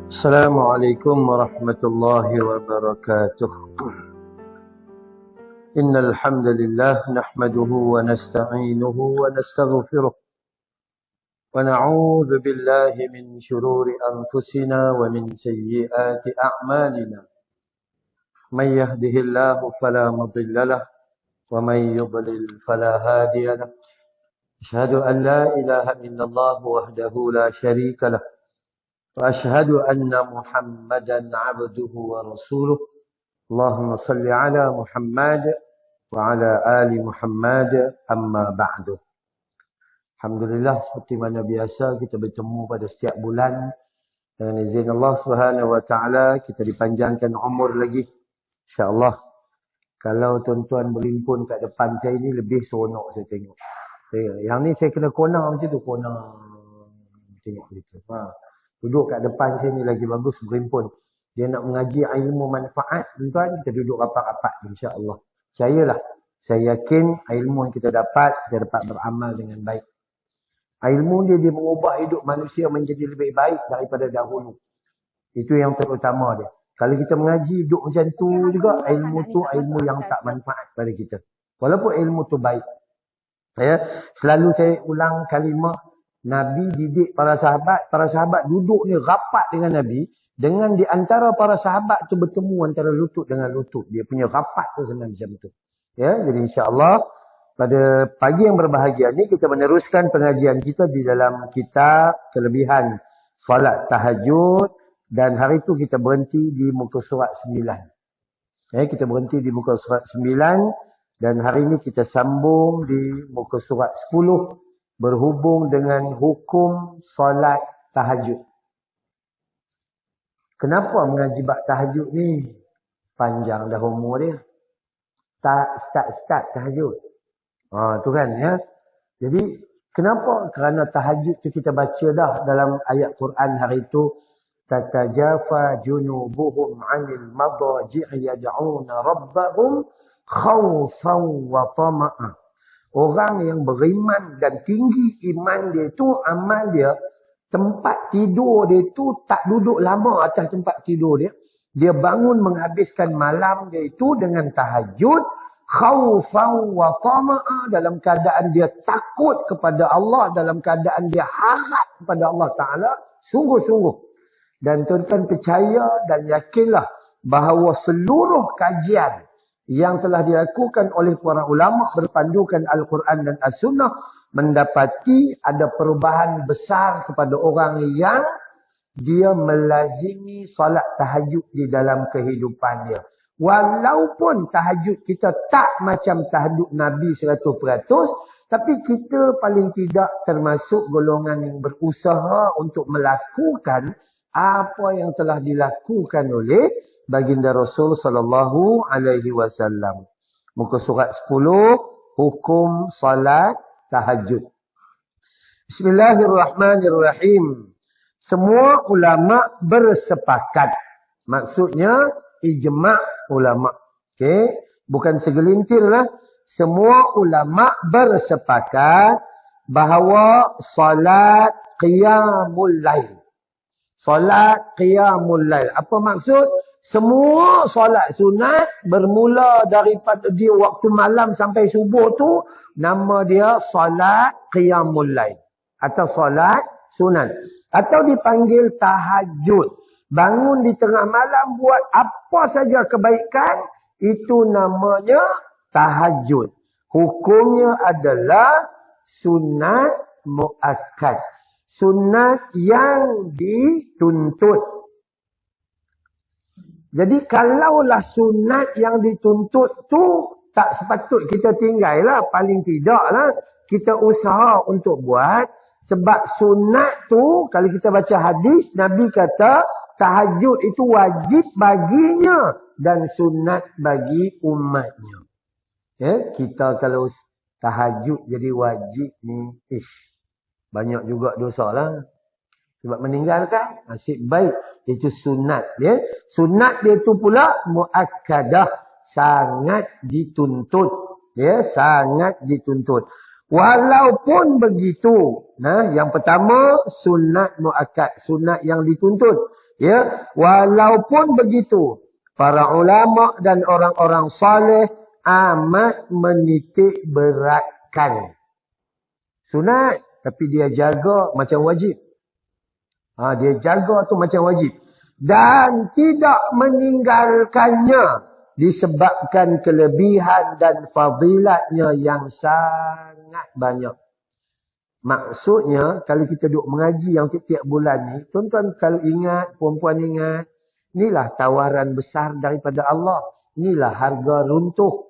السلام عليكم ورحمة الله وبركاته. إن الحمد لله نحمده ونستعينه ونستغفره ونعوذ بالله من شرور أنفسنا ومن سيئات أعمالنا. من يهده الله فلا مضل له ومن يضلل فلا هادي له. أشهد أن لا إله إلا الله وحده لا شريك له وأشهد أن محمدا عبده ورسوله. اللهم صل على محمد وعلى آل محمد أما بعد. Alhamdulillah, seperti mana biasa kita bertemu pada setiap bulan. Dengan izin Allah Subhanahu Wa Taala kita dipanjangkan umur lagi, insya-Allah. Kalau tuan-tuan berhimpun kat depan saya ni lebih seronok saya tengok. Yang ni saya kena konang macam tu, konang tengok gitu. Duduk kat depan sini lagi bagus berhimpun. Dia nak mengaji ilmu manfaat, tuan-tuan, kita duduk rapat-rapat insya-Allah. Percayalah, saya yakin ilmu yang kita dapat beramal dengan baik. Ilmu dia mengubah hidup manusia menjadi lebih baik daripada dahulu. Itu yang terutama dia. Kalau kita mengaji hidup macam tu juga, ilmu tu ilmu yang tak manfaat pada kita. Walaupun ilmu tu baik. Selalu saya ulang kalimah, Nabi didik para sahabat duduk ni rapat dengan Nabi, dengan di antara para sahabat tu bertemu antara lutut dengan lutut. Dia punya rapat tu senang macam tu. Jadi insya-Allah pada pagi yang berbahagia ni kita meneruskan pengajian kita di dalam kitab kelebihan solat tahajud, dan hari tu kita berhenti di muka surat 9. Kita berhenti di muka surat 9 dan hari ni kita sambung di muka surat 10. Berhubung dengan hukum solat tahajud. Kenapa mengaji bab tahajud ni? Panjang dah umur dia. Tak start tahajud. Tu kan ya. Jadi kenapa? Kerana tahajud tu kita baca dah dalam ayat Quran hari tu. Tatajafa junubuhum 'anil madaji'i yad'una rabbahum khawfan wa tama'a. Orang yang beriman dan tinggi iman dia tu, amal dia, tempat tidur dia tu tak duduk lama atas tempat tidur dia. Dia bangun menghabiskan malam dia itu dengan tahajud, khaufan wa tama'a, dalam keadaan dia takut kepada Allah, dalam keadaan dia harap kepada Allah Ta'ala, sungguh-sungguh. Dan tuan-tuan percaya dan yakinlah bahawa seluruh kajian yang telah dilakukan oleh para ulama berpandukan Al-Quran dan As-Sunnah mendapati ada perubahan besar kepada orang yang dia melazimi solat tahajud di dalam kehidupan dia. Walaupun tahajud kita tak macam tahajud Nabi 100%, tapi kita paling tidak termasuk golongan yang berusaha untuk melakukan apa yang telah dilakukan oleh baginda Rasul sallallahu alaihi wasallam. Muka surat 10, hukum salat tahajud. Bismillahirrahmanirrahim. Semua ulama bersepakat. Maksudnya ijma' ulama. Bukan segelintir lah. Semua ulama bersepakat bahawa salat qiyamul lail. Salat qiyamul lail. Apa maksud? Semua solat sunat bermula daripada dia waktu malam sampai subuh tu, nama dia solat qiyamul lail atau solat sunat, atau dipanggil tahajud. Bangun di tengah malam buat apa saja kebaikan, itu namanya tahajud. Hukumnya adalah sunat muakkad, sunat yang dituntut. Jadi kalaulah sunat yang dituntut tu tak sepatut kita tinggal lah. Paling tidak lah kita usaha untuk buat. Sebab sunat tu, kalau kita baca hadis, Nabi kata tahajud itu wajib baginya dan sunat bagi umatnya. Kita kalau tahajud jadi wajib ni, banyak juga dosa lah. Sebab meninggalkan nasib baik. Itu sunat dia. Sunat dia tu pula muakkadah, sangat dituntut. Sangat dituntut. Walaupun begitu, yang pertama sunat muakkad, sunat yang dituntut. Ya, walaupun begitu, para ulama dan orang-orang saleh amat menitik beratkan sunat, tapi dia jaga macam wajib. Dia jaga tu macam wajib. Dan tidak meninggalkannya disebabkan kelebihan dan fadilatnya yang sangat banyak. Maksudnya, kalau kita duduk mengaji yang tiap-tiap bulan ni, tuan-tuan kalau ingat, puan-puan ingat, inilah tawaran besar daripada Allah. Inilah harga runtuh.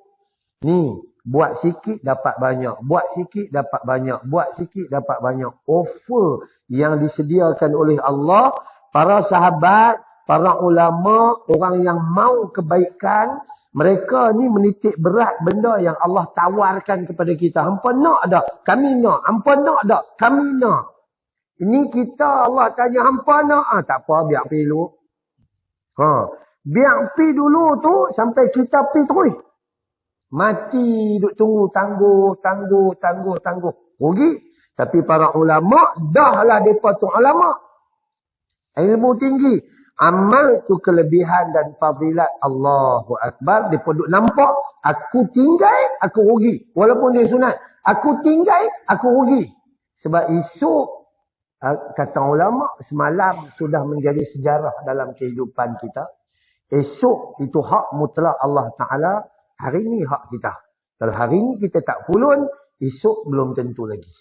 Ni, buat sikit dapat banyak. Buat sikit dapat banyak. Buat sikit dapat banyak. Offer yang disediakan oleh Allah, para sahabat, para ulama, orang yang mau kebaikan, mereka ni menitik berat benda yang Allah tawarkan kepada kita. Hampa nak tak? Kami nak. Hampa nak tak? Kami nak. Ini kita Allah tanya hampa nak. Tak apa, biar pergi dulu. Biar pergi dulu tu sampai kita pergi terus. Mati duk tunggu, tangguh. Rugi. Tapi para ulama, dahlah mereka tu ulama. Ilmu tinggi. Amal tu kelebihan dan fadilat. Allahu Akbar. Mereka duk nampak, aku tinggal, aku rugi. Walaupun dia sunat. Aku tinggal, aku rugi. Sebab esok, kata ulama, semalam sudah menjadi sejarah dalam kehidupan kita. Esok itu hak mutlak Allah Ta'ala. Hari ni hak kita. Kalau hari ni kita tak pulun, esok belum tentu lagi.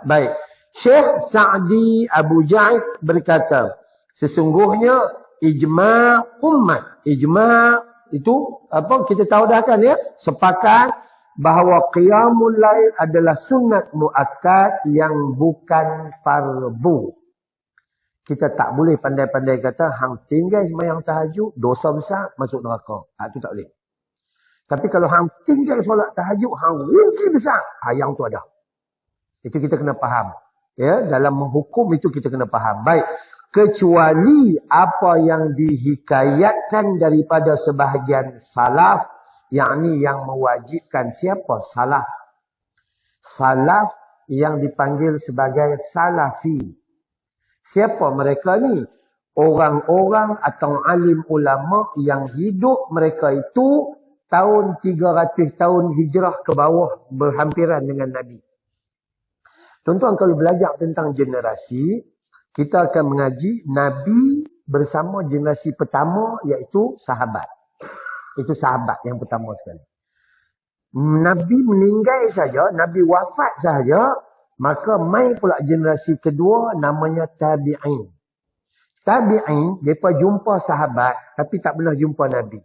Baik. Syekh Sa'di Abu Ja'id berkata, sesungguhnya ijma' umat. Ijma' itu apa kita tahu dah kan ya? Sepakat bahawa qiyamul lail adalah sunat muakkad yang bukan fardu. Kita tak boleh pandai-pandai kata hang tinggal sembahyang tahajud, dosa besar, masuk neraka. Itu tak boleh. Tapi kalau hang tinggal solat tahajud, hang rugi besar. Yang tu ada. Itu kita kena faham. Ya, dalam menghukum itu kita kena faham. Baik. Kecuali apa yang dihikayatkan daripada sebahagian salaf, yakni yang mewajibkan. Siapa salaf? Salaf yang dipanggil sebagai salafi. Siapa mereka ni? Orang-orang atau alim ulama yang hidup mereka itu tahun 300 tahun hijrah ke bawah, berhampiran dengan Nabi. Tuan-tuan kalau belajar tentang generasi, kita akan mengaji Nabi bersama generasi pertama, iaitu sahabat. Itu sahabat yang pertama sekali. Nabi meninggal saja, Nabi wafat saja, maka mai pula generasi kedua namanya tabi'in. Tabi'in, mereka jumpa sahabat tapi tak pernah jumpa Nabi.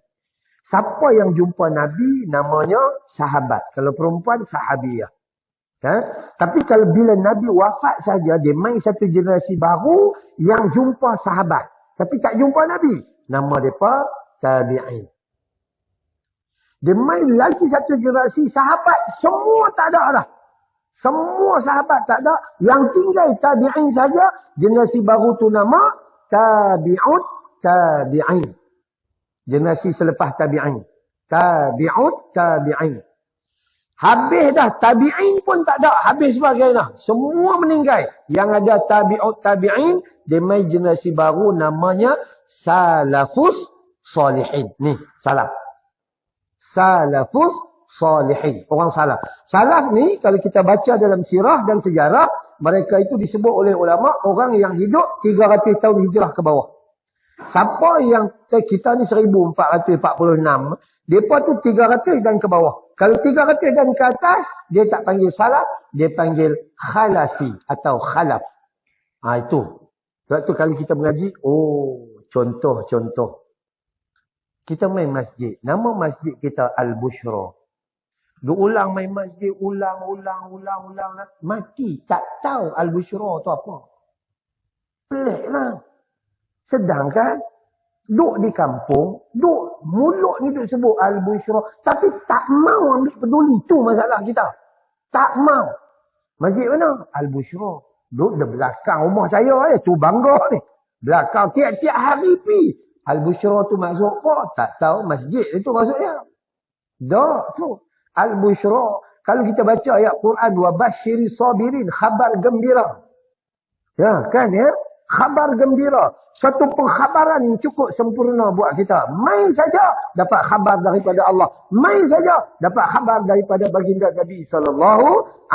Siapa yang jumpa Nabi namanya sahabat. Kalau perempuan, sahabiyah. Tapi kalau bila Nabi wafat saja, dia main satu generasi baru yang jumpa sahabat. Tapi tak jumpa Nabi. Nama mereka tabi'in. Dia main lagi satu generasi sahabat. Semua tak ada dah. Semua sahabat tak ada. Yang tinggal tabi'in saja. Generasi baru tu nama tabi'ut tabi'in. Generasi selepas tabi'in. Tabi'ut tabi'in. Habis dah. Tabi'in pun tak ada. Habis sebagainya. Semua meninggal. Yang ada tabi'ut tabi'in. Dia main generasi baru namanya salafus salihin. Ni, salaf. Salafus salihin. Orang salaf. Salaf ni kalau kita baca dalam sirah dan sejarah, mereka itu disebut oleh ulama orang yang hidup 300 tahun hijrah ke bawah. Siapa yang kita ni 1446, mereka tu 300 dan ke bawah. Kalau 300 dan ke atas, dia tak panggil salaf, dia panggil khalafi atau khalaf. Itu. Sebab tu kalau kita mengaji, contoh. Kita main masjid. Nama masjid kita Al-Bushra. Dia ulang main masjid, ulang. Mati. Tak tahu Al-Bushra tu apa. Pelik lah. Sedangkan, duk di kampung, mulut ni duk sebut Al-Bushra. Tapi tak mau ambil peduli. Tu masalah kita. Tak mau. Masjid mana? Al-Bushra. Duk di belakang rumah saya. Tu bangga ni. Belakang tiap-tiap hari pi. Al-Bushra tu maksud apa? Tak tahu masjid itu maksudnya. Dah tu. Al-Bushra. Kalau kita baca ayat Quran, wa basyiri sabirin, khabar gembira. Ya kan ya? Khabar gembira. Suatu pengkhabaran yang cukup sempurna buat kita. Main saja dapat khabar daripada Allah. Main saja dapat khabar daripada baginda Nabi SAW.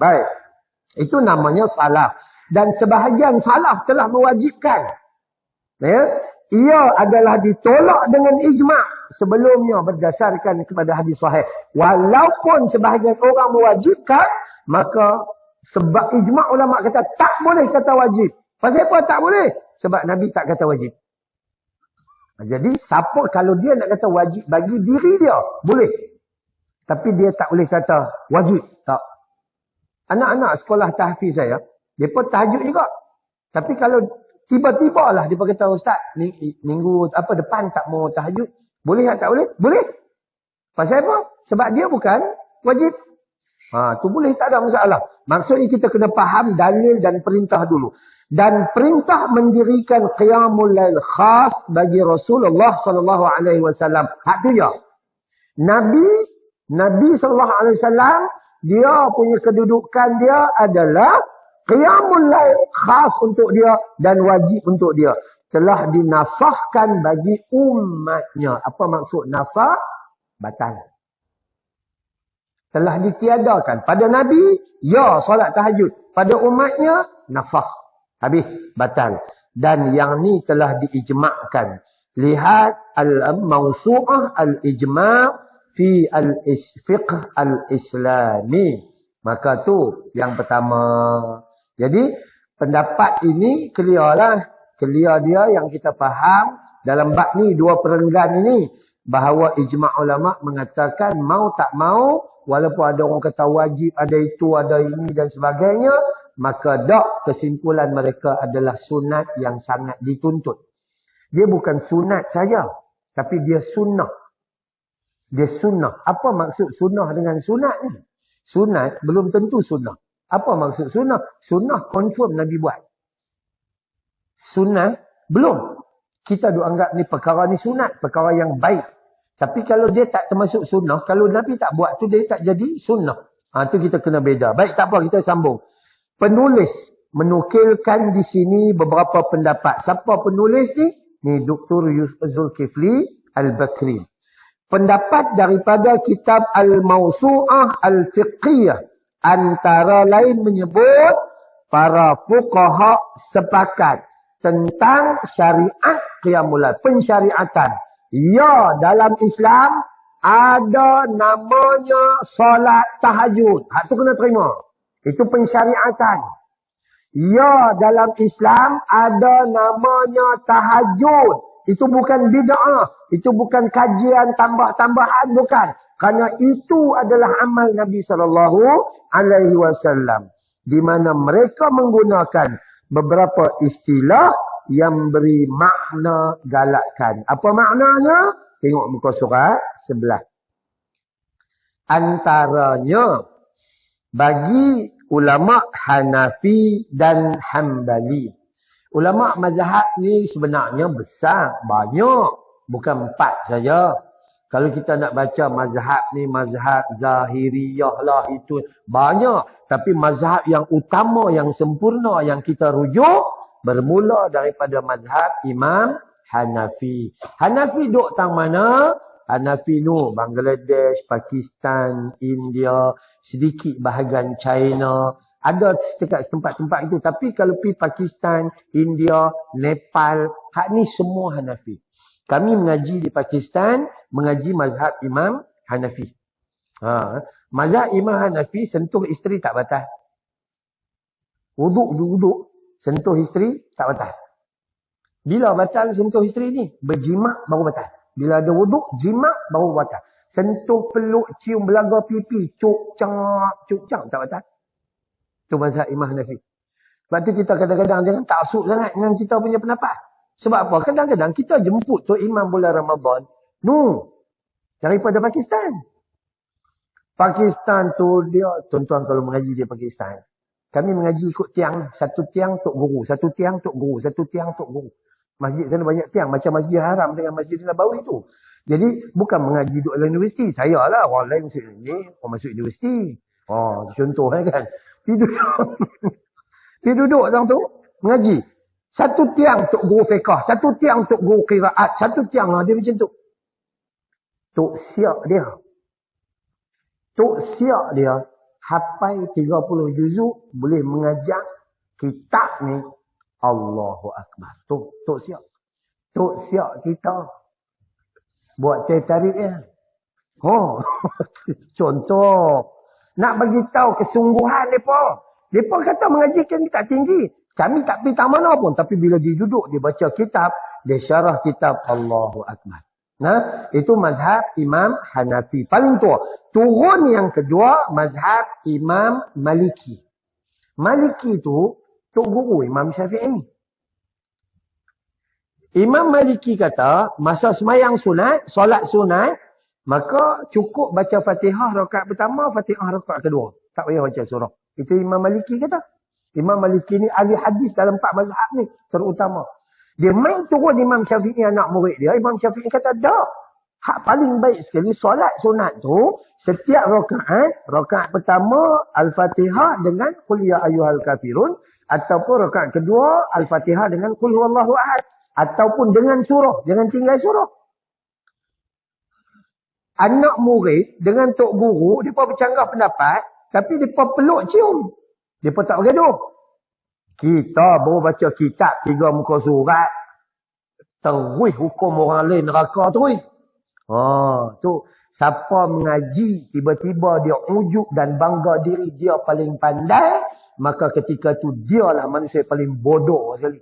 Baik. Itu namanya salaf. Dan sebahagian salaf telah mewajibkan. Ya, ia adalah ditolak dengan ijma' sebelumnya berdasarkan kepada hadis sahih. Walaupun sebahagian orang mewajibkan, maka sebab ijma' ulama kata tak boleh kata wajib. Pasal apa tak boleh? Sebab Nabi tak kata wajib. Jadi siapa kalau dia nak kata wajib bagi diri dia, boleh. Tapi dia tak boleh kata wajib. Tak. Anak-anak sekolah tahfiz saya, mereka tahajud juga. Tapi kalau tiba-tiba lah dia kata, Ustaz, minggu depan tak mau tahajud. Boleh tak boleh? Boleh. Pasal apa? Sebab dia bukan wajib. Tu boleh, tak ada masalah. Maksudnya kita kena faham dalil dan perintah dulu. Dan perintah mendirikan qiyamul lail khas bagi Rasulullah SAW. Hak tu ya. Nabi SAW, dia punya kedudukan dia adalah qiyamul lail khas untuk dia dan wajib untuk dia. Telah dinasahkan bagi umatnya. Apa maksud nasah? Batal. Telah ditiadakan. Pada Nabi, ya solat tahajud. Pada umatnya, nasah. Habis, batal. Dan yang ni telah diijma'kan. Lihat al-mawsu'ah al-ijma' fi al-fiqh al-islami. Maka tu yang pertama. Jadi, pendapat ini clear lah. Clear dia yang kita faham. Dalam bab ni, dua perenggan ini. Bahawa ijma' ulama' mengatakan mau tak mau, walaupun ada orang kata wajib, ada itu, ada ini dan sebagainya, maka dak kesimpulan mereka adalah sunat yang sangat dituntut. Dia bukan sunat saja, tapi dia sunnah. Dia sunnah. Apa maksud sunnah dengan sunat ni? Sunat belum tentu sunnah. Apa maksud sunnah? Sunnah confirm Nabi buat. Sunat belum. Kita duk anggap ni perkara ni sunat, perkara yang baik. Tapi kalau dia tak termasuk sunnah, kalau Nabi tak buat tu, dia tak jadi sunnah. Tu kita kena beda. Baik, tak apa, kita sambung. Penulis menukilkan di sini beberapa pendapat. Siapa penulis ni? Ni Dr. Zulkifli Al-Bakri. Pendapat daripada kitab Al-Mawsu'ah Al-Fiqhiyah. Antara lain menyebut para fuqaha sepakat tentang syariat qiyamul lail, pensyariatan. Ya, dalam Islam ada namanya solat tahajud. Hak tu kena terima. Itu pensyariatan. Ya, dalam Islam ada namanya tahajud. Itu bukan bid'ah. Itu bukan kajian tambah-tambahan, bukan. Kerana itu adalah amal Nabi SAW. Di mana mereka menggunakan beberapa istilah yang beri makna galakkan. Apa maknanya? Tengok muka surat sebelah. Antaranya, bagi ulama Hanafi dan Hambali. Ulama mazhab ni sebenarnya besar, banyak. Bukan 4 saja. Kalau kita nak baca mazhab ni, mazhab Zahiriyah lah, itu banyak. Tapi mazhab yang utama, yang sempurna, yang kita rujuk, bermula daripada mazhab Imam Hanafi. Hanafi duk tang mana? Hanafi nu Bangladesh, Pakistan, India, sedikit bahagian China. Ada dekat tempat-tempat itu. Tapi kalau pergi Pakistan, India, Nepal, hak ni semua Hanafi. Kami mengaji di Pakistan, mengaji mazhab Imam Hanafi. Mazhab Imam Hanafi sentuh isteri tak batal. Wuduk. Sentuh isteri, tak batal. Bila batal sentuh isteri ni? Berjimak baru batal. Bila ada wuduk, jimak baru batal. Sentuh peluk, cium belaga pipi, cuk-cak, tak batal. Itu mazhab Imam Hanafi. Sebab tu kita kadang-kadang jangan taksub sangat dengan kita punya pendapat. Sebab apa? Kadang-kadang kita jemput tu imam bulan Ramadan. Daripada Pakistan. Pakistan tu dia, tuan-tuan kalau mengaji di Pakistan. Kami mengaji ikut tiang. Satu tiang tok guru. Satu tiang tok guru. Satu tiang tok guru. Masjid sana banyak tiang. Macam Masjid Haram dengan Masjid Nabawi tu. Jadi bukan mengaji duduk dalam universiti. Saya lah. Orang lain masuk ni. Orang masuk universiti. Contoh kan. Pergi duduk dalam tu. Mengaji. Satu tiang untuk guru fiqah, satu tiang untuk guru qiraat, satu tiang lah dia macam tu. Tok siap dia. Tok siap dia hafal 30 juzuk boleh mengajar kitab ni. Allahu Akbar. Tok siap. Tok siap kita. Buat teh tarik ya. Oh, contoh. Nak bagi tahu kesungguhan depa. Depa kata mengaji kami tak tinggi. Kami tak pergi tak mana pun. Tapi bila dia duduk, dia baca kitab, dia syarah kitab. Allahu Akbar. Nah, itu mazhab Imam Hanafi. Paling tua. Turun yang kedua, mazhab Imam Maliki. Maliki itu, tok guru Imam Syafi'i. Imam Maliki kata, masa semayang sunat, solat sunat, maka cukup baca Fatihah rakaat pertama, Fatihah rakaat kedua. Tak payah baca surah. Itu Imam Maliki kata. Imam Maliki ni ahli hadis dalam 4 mazhab ni, terutama. Dia main turun Imam Syafi'i anak murid dia. Imam Syafi'i kata, dah. Hak paling baik sekali, solat sunat tu, setiap rakaat pertama, Al-Fatihah dengan Qul ya ayyuhal kafirun, ataupun rakaat kedua, Al-Fatihah dengan Qul huwallahu ahad. Ataupun dengan surah, jangan tinggal surah. Anak murid dengan tok guru, mereka bercanggah pendapat, tapi mereka peluk cium. Mereka tak bergaduh. Kita baru baca kitab 3 muka surat, terus hukum orang lain neraka terus. Tu siapa mengaji, tiba-tiba dia ujub dan bangga diri dia paling pandai, maka ketika tu dialah manusia paling bodoh sekali.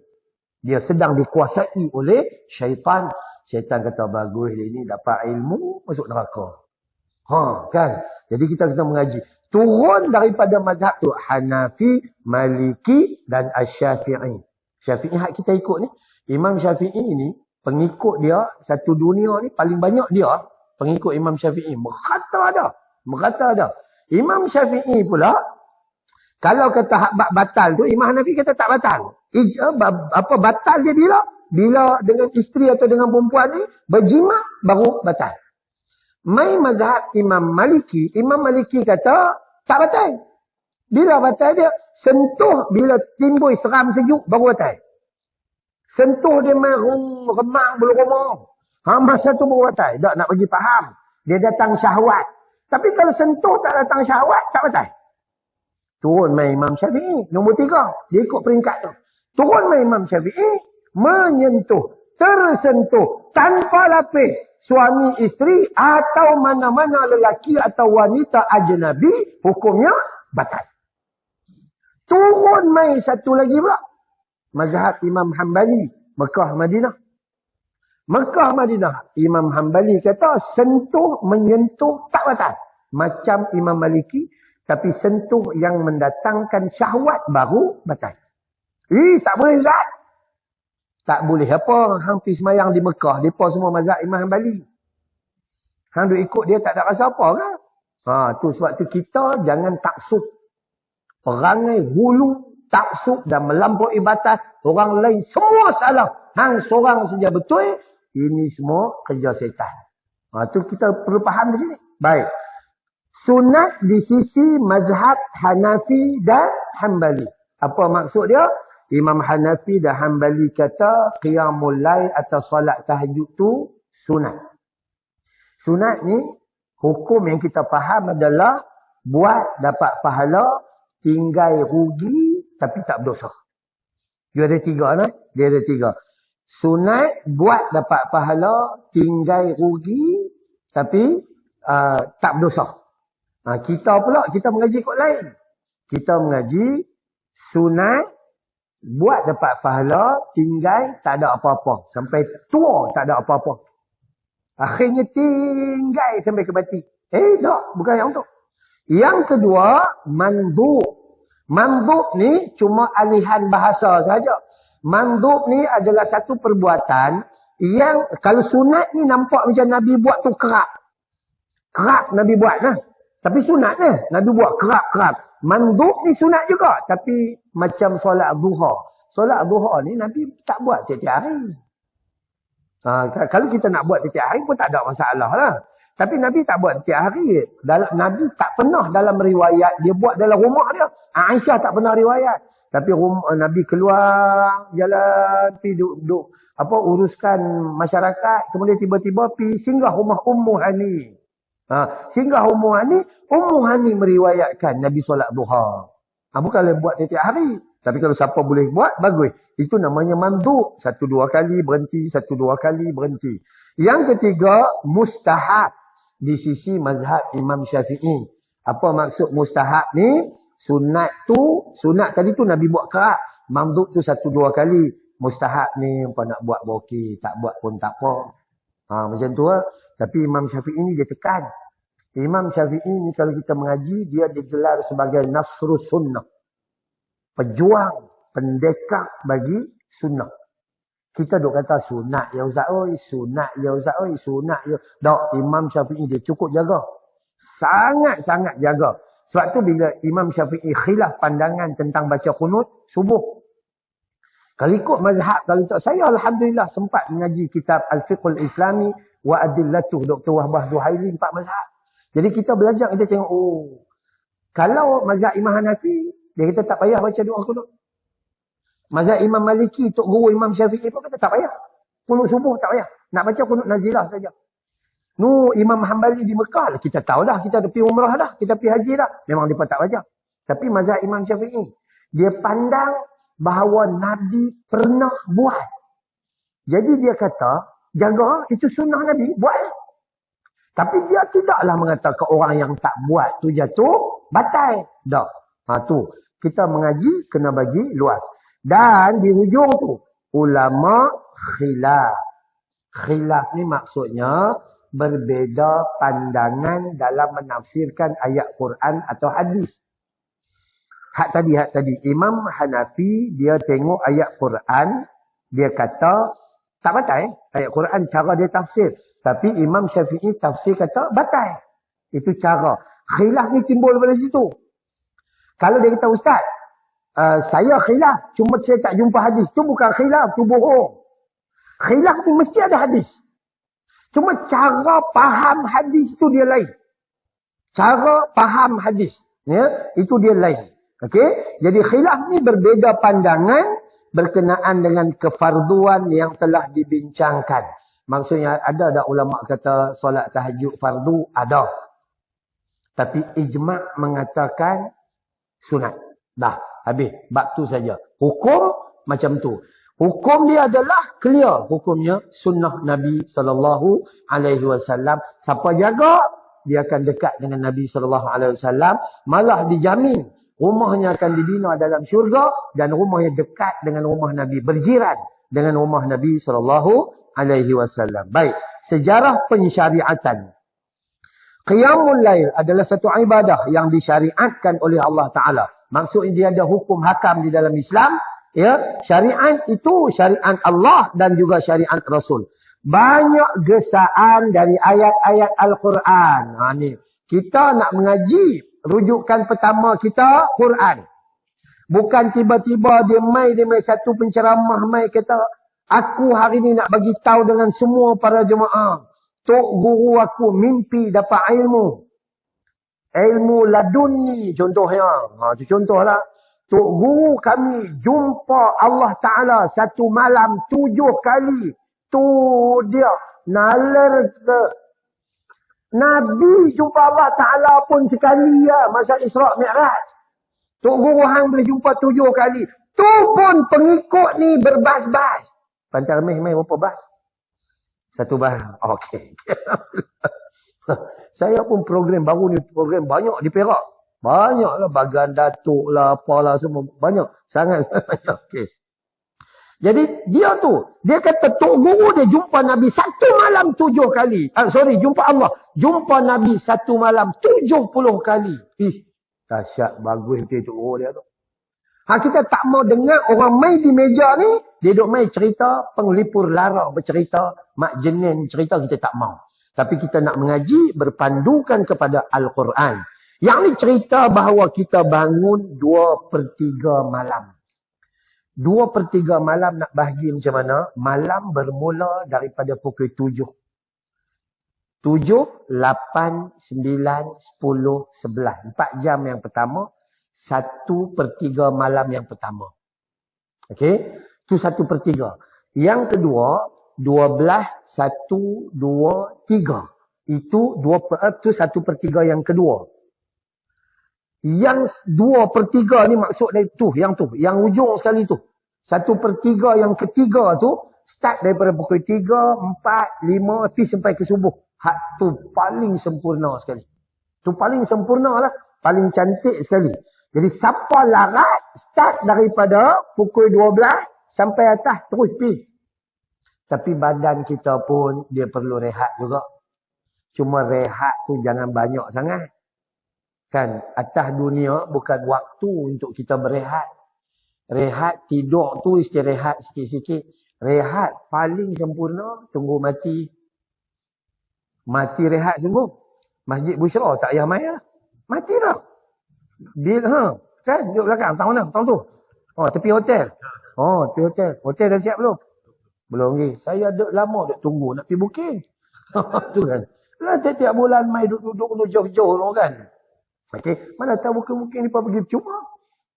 Dia sedang dikuasai oleh syaitan. Syaitan kata, bagus dia ni dapat ilmu, masuk neraka. Kan? Jadi kita kena mengaji. Turun daripada mazhab tu Hanafi, Maliki dan Asy-Syafi'i. Syafi'i hak kita ikut ni. Imam Syafi'i ni, pengikut dia, satu dunia ni, paling banyak dia, pengikut Imam Syafi'i. Merata ada. Imam Syafi'i pula, kalau kata hak batal tu, Imam Hanafi kata tak batal. Batal dia bila? Bila dengan isteri atau dengan perempuan ni, berjima, baru batal. Mai mazhab Imam Maliki kata, tak batal. Bila batal dia? Sentuh bila timbul seram sejuk, baru batal. Sentuh dia remang bulu roma. Masa tu baru batal. Tak nak bagi faham. Dia datang syahwat. Tapi kalau sentuh tak datang syahwat, tak batal. Turun mai Imam Syafi'i. Nombor 3. Dia ikut peringkat tu. Turun mai Imam Syafi'i. Menyentuh. Tersentuh. Tanpa lapis. Suami isteri atau mana-mana lelaki atau wanita ajnabi. Hukumnya batal. Turun mai satu lagi pula. Mazhab Imam Hanbali. Mekah Madinah. Imam Hanbali kata sentuh, menyentuh tak batal. Macam Imam Maliki. Tapi sentuh yang mendatangkan syahwat baru batal. Tak boleh zat. Tak boleh apa. Hang pergi semayang di Mekah. Mereka semua mazhab Imam Hanbali. Hang duk ikut dia tak ada rasa apa kan? Tu sebab tu kita jangan taksub. Perangai hulu, taksub dan melampaui batas. Orang lain semua salah. Hang seorang saja betul. Ini semua kerja syaitan. Tu kita perlu faham di sini. Baik. Sunat di sisi mazhab Hanafi dan Hanbali. Apa maksud dia? Imam Hanafi dan Hanbali kata qiyamul lail atau solat tahajud tu sunat. Sunat ni hukum yang kita faham adalah buat dapat pahala, tinggal rugi tapi tak berdosa. Dia ada 3 nah. Dia ada 3. Sunat buat dapat pahala, tinggal rugi tapi tak berdosa. Kita pula kita mengaji kot lain. Kita mengaji sunat buat dapat pahala, tinggal tak ada apa-apa. Sampai tua tak ada apa-apa. Akhirnya tinggal sampai ke mati. Tak, bukan yang tu. Yang kedua, mandub. Mandub ni cuma alihan bahasa saja. Mandub ni adalah satu perbuatan yang kalau sunat ni nampak macam Nabi buat tu kerap. Kerap Nabi buat lah. Tapi sunatnya Nabi buat kerap-kerap. Mandub ni sunat juga. Tapi macam solat duha. Solat duha ni Nabi tak buat tiap-tiap hari. Kalau kita nak buat tiap-tiap hari pun tak ada masalah lah. Tapi Nabi tak buat tiap hari. Nabi tak pernah dalam riwayat dia buat dalam rumah dia. Aisyah tak pernah riwayat. Tapi Nabi keluar jalan, pergi duduk uruskan masyarakat, kemudian tiba-tiba pergi singgah rumah Ummu Hani. Singgah Ummu Hani, Ummu Hani meriwayatkan Nabi solat duha. Bukanlah buat tiap hari. Tapi kalau siapa boleh buat, bagus. Itu namanya manduk. 1-2 kali berhenti, 1-2 kali berhenti. Yang ketiga, mustahab di sisi mazhab Imam Syafi'i. Apa maksud mustahab ni? Sunat tadi tu Nabi buat kerak. Manduk tu 1-2 kali. Mustahab ni apa nak buat okey, tak buat pun tak apa. Macam tu lah. Tapi Imam Syafi'i ni dia tekan. Imam Syafi'i ni kalau kita mengaji, dia digelar sebagai Nasrus Sunnah. Pejuang, pendekar bagi sunnah. Kita duk kata sunat ya Ustaz oi, sunat ya Ustaz oi, sunat ya. Tak, Imam Syafi'i dia cukup jaga. Sangat-sangat jaga. Sebab tu bila Imam Syafi'i khilaf pandangan tentang baca kunut subuh. Kalau ikut mazhab, kalau tak saya alhamdulillah sempat mengaji kitab Al-Fiqhul Islami wa Adillatuh Dr. Wahbah Zuhaili 4 mazhab. Jadi kita belajar, kita tengok kalau mazhab Imam Hanafi dia kata tak payah baca doa kunut. Mazhab Imam Maliki, tok guru Imam Syafi'i pun kata tak payah. Kunut subuh tak payah. Nak baca kunut nazilah saja. Imam Hanbali di Mekah, kita tahu dah, kita pergi umrah dah, kita pergi haji dah. Memang dia tak baca. Tapi mazhab Imam Syafi'i, dia pandang bahawa Nabi pernah buat. Jadi dia kata, jaga itu sunnah Nabi, buat. Tapi dia tidaklah mengatakan orang yang tak buat tu jatuh, batal. Tak. Tu. Kita mengaji, kena bagi luas. Dan di hujung tu, ulama khilaf. Khilaf ni maksudnya berbeza pandangan dalam menafsirkan ayat Quran atau hadis. Hak tadi. Imam Hanafi, dia tengok ayat Quran, dia kata, tak batal. Ayat Quran cara dia tafsir. Tapi Imam Syafi'i tafsir kata, batal. Itu cara. Khilaf ni timbul daripada situ. Kalau dia kata, Ustaz, saya khilaf, cuma saya tak jumpa hadis. Tu bukan khilaf, tu bohong. Khilaf ni mesti ada hadis. Cuma cara faham hadis tu dia lain. Cara faham hadis, ya, itu dia lain. Okey? Jadi khilaf ni berbeza pandangan berkenaan dengan kefarduan yang telah dibincangkan. Maksudnya ada ulama kata solat tahajud fardu? Ada. Tapi ijma' mengatakan sunat. Dah, habis. Bab tu saja. Hukum macam tu. Hukum dia adalah clear. Hukumnya sunnah Nabi SAW. Siapa jaga, dia akan dekat dengan Nabi SAW. Malah dijamin rumahnya akan dibina dalam syurga dan rumahnya dekat dengan rumah Nabi, berjiran dengan rumah Nabi SAW. Baik, sejarah pensyariatan. Qiyamul Lail adalah satu ibadah yang disyariatkan oleh Allah Ta'ala. Maksudnya dia ada hukum hakam di dalam Islam. Ya, syariat itu syariat Allah dan juga syariat Rasul. Banyak gesaan dari ayat-ayat Al-Quran. Ni kita nak mengaji, rujukan pertama kita Quran. Bukan tiba-tiba dia mai satu penceramah mai kata, aku hari ni nak bagi tahu dengan semua para jemaah. Tok guru aku mimpi dapat ilmu. Ilmu laduni contohnya. Itu contohlah. Tok guru kami jumpa Allah Ta'ala satu malam 7 kali. Tu dia. Nalar ke. Nabi jumpa Allah Ta'ala pun sekali ya. Masa Isra' Mi'raj. Tok guru hang boleh jumpa 7 kali. Tu pun pengikut ni berbas-bas. Pantai remeh berapa bas? 1 bas. Okey. Saya pun program baru ni, program banyak di Perak. Banyaklah bagan datuk lah, apalah semua. Banyak. Sangat banyak. Okey. Jadi dia kata tok guru dia jumpa Nabi satu malam 7 kali. Jumpa Allah. Jumpa Nabi satu malam 70 kali. Dahsyat bagus dia tok guru dia tu. Kita tak mau dengar orang mai di meja ni, dia duk mai cerita, penglipur lara bercerita, mak jenin cerita, kita tak mau. Tapi kita nak mengaji berpandukan kepada Al-Quran. Yang ni cerita bahawa kita bangun 2/3 malam. 2/3 malam nak bahagi macam mana? Malam bermula daripada pukul 7. 7, 8, 9, 10, 11. 4 jam yang pertama. 1/3 malam yang pertama. Okey? Itu 1/3. Yang kedua, 12, 1, 2, 3. Itu 1/3 yang kedua. Yang 2/3 ni maksud dari tu. Yang ujung sekali tu. 1/3 yang ketiga tu, start daripada pukul 3, 4, 5, pergi sampai ke subuh. Hak tu paling sempurna sekali. Tu paling sempurna lah. Paling cantik sekali. Jadi siapa larat, start daripada pukul 12 sampai atas, terus pergi. Tapi badan kita pun dia perlu rehat juga. Cuma rehat tu jangan banyak sangat. Kan, atas dunia bukan waktu untuk kita berehat. Rehat, tidur tu istirahat sikit-sikit. Rehat paling sempurna, tunggu mati. Mati rehat sungguh. Masjid Bushra tak payah main lah. Mati dah. Kan, duduk belakang, tahu mana? Tahu tu. Oh, tepi hotel. Oh, tepi hotel. Hotel dah siap belum? Belum lagi. Saya duduk lama, duduk tunggu nak pergi booking. Tu kan. Tiap-tiap bulan main duduk jauh-jauh kan. Okey, mana tahu booking ni pergi cuma.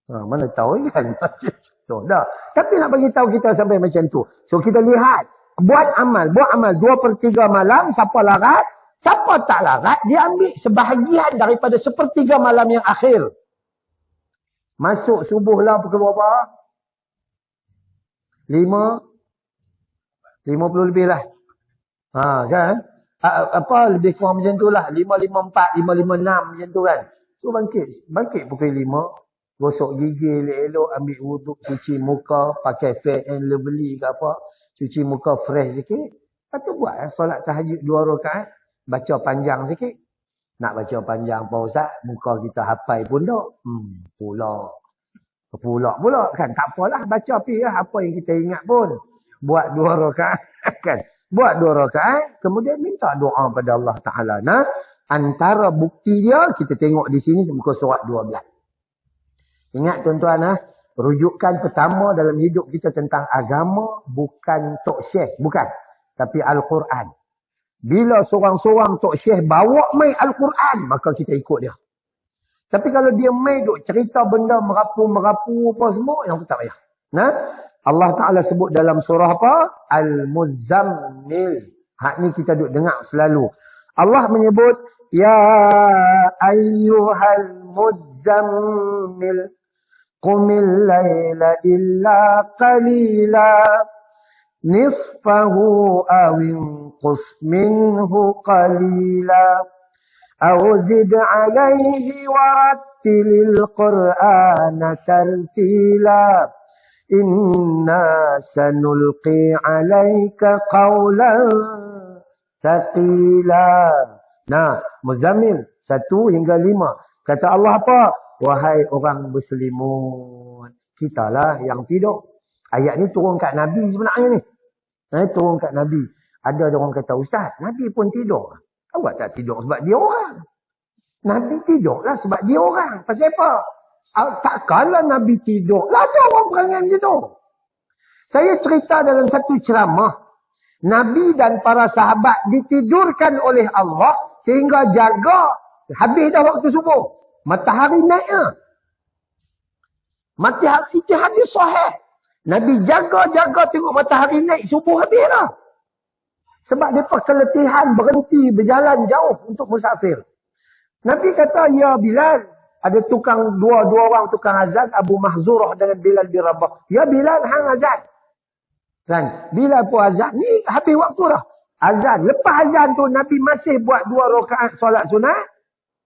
Mana tahu kan. Dah. Tapi nak bagi tahu kita sampai macam tu. So kita lihat, buat amal 2/3 malam, siapa larat, siapa tak larat, dia ambil sebahagian daripada 1/3 malam yang akhir. Masuk subuh lah pukul berapa? 50 lebih lah. Kan? Lebih kurang macam tu lah. 5:54, 5:56 macam tu kan. So bangkit pukul 5. Gosok gigi elok-elok, ambil wuduk, cuci muka, pakai Fair and Lovely ke apa. Cuci muka fresh sikit. Lepas tu buat solat tahajud 2 rakaat. Baca panjang sikit. Nak baca panjang Pak Ustaz, muka kita hafal pun tak. Pula kan. Tak apalah, baca pergi lah. Apa yang kita ingat pun. Buat 2 rakaat kan. Buat 2 rakaat, kemudian minta doa pada Allah Ta'ala. Nah, antara bukti dia, kita tengok di sini muka surat 12. Ingat tuan-tuan, rujukan pertama dalam hidup kita tentang agama bukan Tok Syekh, bukan. Tapi Al-Quran. Bila seorang-seorang Tok Syekh bawa main Al-Quran, maka kita ikut dia. Tapi kalau dia main duk cerita benda merapu-merapu apa semua, yang tu tak payah. Nah, Allah Ta'ala sebut dalam surah apa? Al-Muzammil. Hak ni kita duk dengar selalu. Allah menyebut, Ya ayyuhal muzammil. Qumil layla illa qalila. Nisfahu awin qus minhu qalila. Awzid alaihi warattilil qur'ana tartila. Inna sanulqi alaika qawlan thaqila. Nah, Muzammil 1 hingga 5. Kata Allah apa? Wahai orang berselimut. Kitalah yang tidur. Ayat ni turun kat Nabi sebenarnya ni. Turun kat Nabi. Ada orang kata, Ustaz, Nabi pun tidur. Awak tak tidur sebab dia orang. Nabi tidurlah sebab dia orang. Pasal apa? Takkanlah Nabi tidur. Lah ada orang perangai macam tu. Saya cerita dalam satu ceramah. Nabi dan para sahabat ditidurkan oleh Allah sehingga jaga habis dah waktu subuh. Matahari naik. Matahari itu hadis sahih. Nabi jaga-jaga tengok matahari naik, subuh habis dah. Sebab mereka keletihan berhenti berjalan jauh untuk musafir. Nabi kata, ya Bilal, ada dua orang tukang azan, Abu Mahzurah dengan Bilal bin Rabah. Ya Bilal, hang azan. Kan? Bilal pun azan. Ni habis waktu dah. Azan. Lepas azan tu, Nabi masih buat 2 rakaat solat sunat.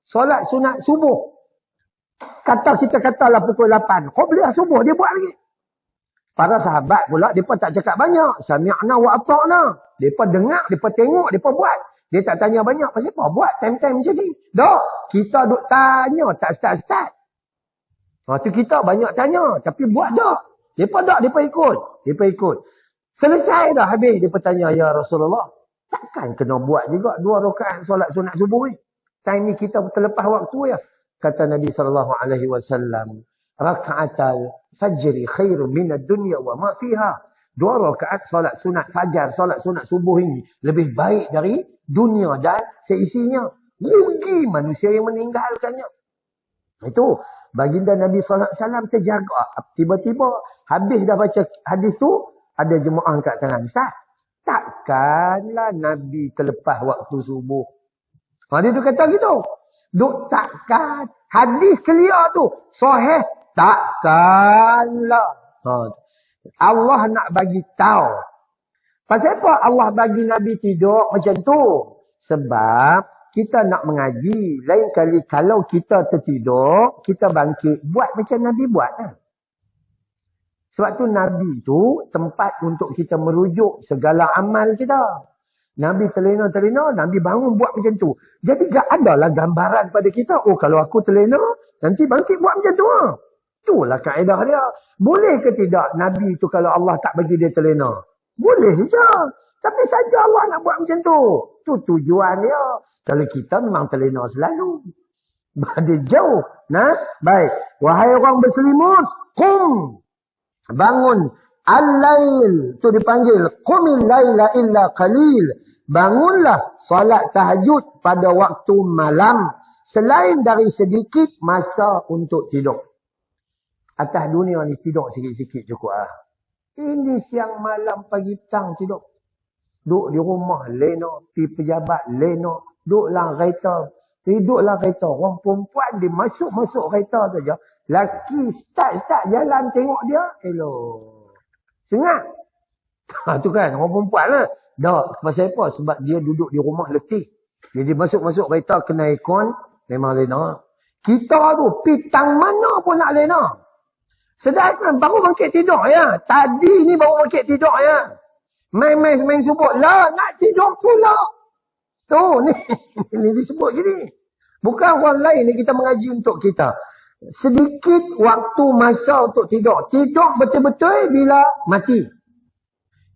Solat sunat subuh. Kita katalah pukul 8. Qobliyah subuh, dia buat lagi. Para sahabat pula, mereka tak cakap banyak. Sami'na wa ata'na. Mereka dengar, mereka tengok, mereka buat. Dia tak tanya banyak. Pasal apa? Buat time-time macam ni. Dah, kita duk tanya, tak start-start. Tu kita banyak tanya. Tapi buat dah. Mereka tak, mereka ikut. Selesai dah habis. Mereka tanya, Ya Rasulullah, takkan kena buat juga 2 rakaat solat sunat subuh ni? Time ni kita terlepas waktu ya. Kata Nabi SAW, Raka'atal fajri khairu minad dunya wa ma fiha. 2 rakaat solat sunat fajar, solat sunat subuh ini lebih baik dari dunia dan seisinya. Rugi manusia yang meninggalkannya. Itu baginda Nabi SAW terjaga. Tiba-tiba habis dah baca hadis tu, ada jemaah angkat tangan. Ustaz, takkanlah Nabi terlepas waktu subuh. Dia tu kata gitu. Duk takkan. Hadis clear tu. Sahih. Takkanlah. Allah nak bagi tahu. Pasal apa Allah bagi Nabi tidur macam tu? Sebab kita nak mengaji. Lain kali kalau kita tertidur, kita bangkit. Buat macam Nabi buat. Sebab tu Nabi tu tempat untuk kita merujuk segala amal kita. Nabi terlena-terlena, Nabi bangun buat macam tu. Jadi tak adalah gambaran pada kita. Oh, kalau aku terlena, nanti bangkit buat macam tu. Itulah kaedah dia. Boleh ke tidak Nabi tu kalau Allah tak bagi dia terlena? Boleh je. Tapi saja Allah nak buat macam tu. Tu tujuan dia. Kalau kita memang terlena selalu. Dia jauh. Nah, baik. Wahai orang berselimut, qum. Bangun. Al-lail. Tu dipanggil. Qumil laila illa qalil. Bangunlah solat tahajud pada waktu malam. Selain dari sedikit masa untuk tidur. Atas dunia ni tidur sikit-sikit cukup lah. Ini siang malam pagi petang tidur. Duduk di rumah lena. Pergi pejabat lena. Duduk dalam kereta. Duduk dalam kereta. Orang perempuan dia masuk-masuk kereta saja. Laki start jalan tengok dia. Elok. Sengat. Tu kan orang perempuan lah. Dah. Pasal apa? Sebab dia duduk di rumah letih. Jadi masuk-masuk kereta kena aircon. Memang lena. Kita tu pitang mana pun nak lena. Sedangkan baru bangkit tidur ya. Tadi ni baru bangkit tidur ya. Main subuh. Lah nak tidur pula. Tu ni. Ini disebut gini. Bukan orang lain ni kita mengaji untuk kita. Sedikit waktu masa untuk tidur. Tidur betul-betul bila mati.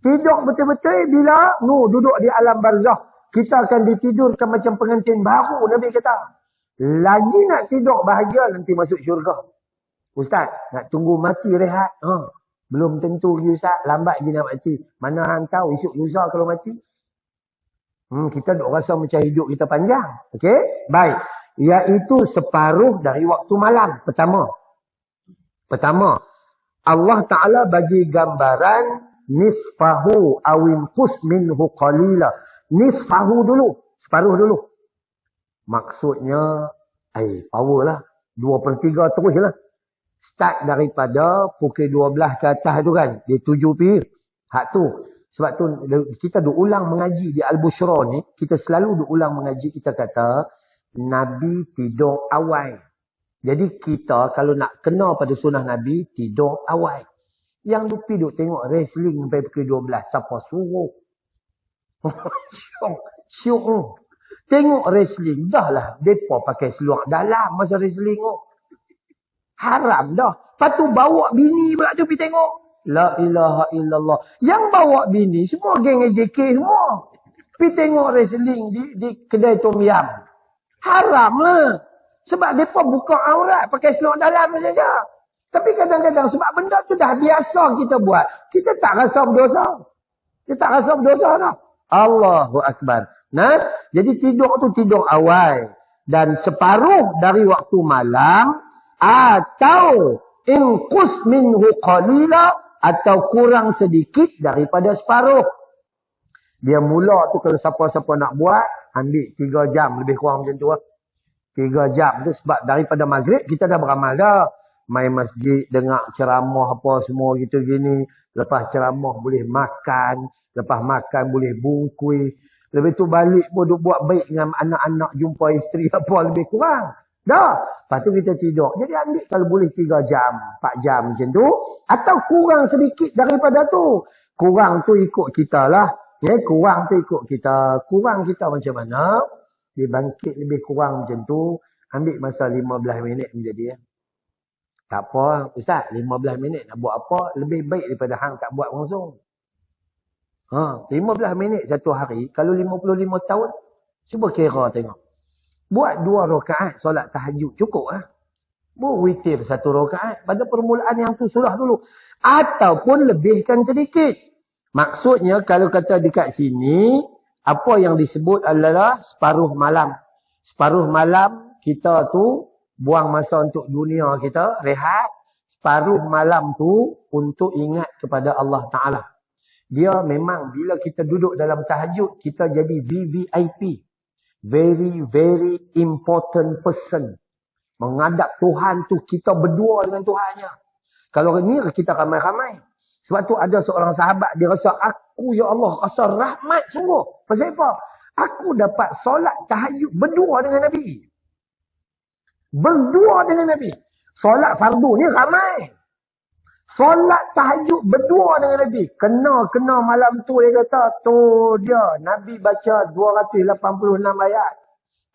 Tidur betul-betul bila duduk di alam barzakh. Kita akan ditidurkan macam pengantin baru. Nabi kata. Lagi nak tidur bahagia nanti masuk syurga. Ustaz, nak tunggu mati rehat. Belum tentu lagi Ustaz. Lambat lagi nak mati. Mana hang tahu esok lusa kalau mati? Kita duk rasa macam hidup kita panjang. Okey? Baik. Iaitu separuh dari waktu malam. Pertama. Allah Ta'ala bagi gambaran nisfahu awin qus minhu qalila. Nisfahu dulu. Separuh dulu. Maksudnya, power lah. 2/3 terus je lah. Start daripada pukul 12 ke atas tu kan. Dia 7 pihak. Hak tu. Sebab tu kita duk ulang mengaji di Al-Bushra ni. Kita selalu duk ulang mengaji. Kita kata Nabi tidur awal. Jadi kita kalau nak kena pada sunnah Nabi tidur awal. Yang lupi duk tengok wrestling sampai pukul 12. Siapa suruh? Syuk. Tengok wrestling. Dah lah. Mereka pakai seluar dalam masa wrestling tu. Haram dah. Lepas tu bawa bini pula tu pergi tengok. La ilaha illallah. Yang bawa bini semua geng AJK semua. Pergi tengok wrestling di kedai Tom Yam. Haram lah. Sebab mereka buka aurat pakai seluar dalam saja. Tapi kadang-kadang sebab benda tu dah biasa kita buat. Kita tak rasa berdosa. Kita tak rasa berdosa dah. Allahu Akbar. Nah, jadi tidur tu tidur awal. Dan separuh dari waktu malam. Atau inqus minhu qalila. Atau kurang sedikit daripada separuh. Dia mula tu kalau siapa-siapa nak buat. Ambil 3 jam lebih kurang macam tu lah. 3 jam tu sebab daripada maghrib kita dah beramal dah. Main masjid, dengar ceramah apa semua gitu gini. Lepas ceramah boleh makan. Lepas makan boleh bungkui. Lepas tu balik pun duk buat baik dengan anak-anak, jumpa isteri apa lebih kurang. Dah. Lepas tu kita tidur. Jadi ambil kalau boleh 3 jam, 4 jam macam tu. Atau kurang sedikit daripada tu. Kurang tu ikut kita lah. Ya, kurang tu ikut kita. Kurang kita macam mana? Dia bangkit lebih kurang macam tu. Ambil masa 15 minit menjadi. Ya. Tak apa. Ustaz, 15 minit nak buat apa? Lebih baik daripada hang tak buat langsung. 15 minit satu hari. Kalau 55 tahun, cuba kira tengok. Buat 2 rakaat solat tahajud cukup lah. Witir 1 rakaat pada permulaan yang tu surah dulu. Ataupun lebihkan sedikit. Maksudnya kalau kata dekat sini, apa yang disebut adalah separuh malam. Separuh malam kita tu buang masa untuk dunia kita, rehat. Separuh malam tu untuk ingat kepada Allah Ta'ala. Dia memang bila kita duduk dalam tahajud, kita jadi VVIP. Very, very important person. Menghadap Tuhan tu kita berdua dengan Tuhannya. Kalau ni kita ramai-ramai. Sebab tu ada seorang sahabat, dia rasa, aku ya Allah, rasa rahmat sungguh. Pasal apa? Aku dapat solat tahajud berdua dengan Nabi. Berdua dengan Nabi. Solat fardu ni ramai. Solat tahajud berdua dengan Nabi. Kena malam tu dia kata, tu dia. Nabi baca 286 ayat.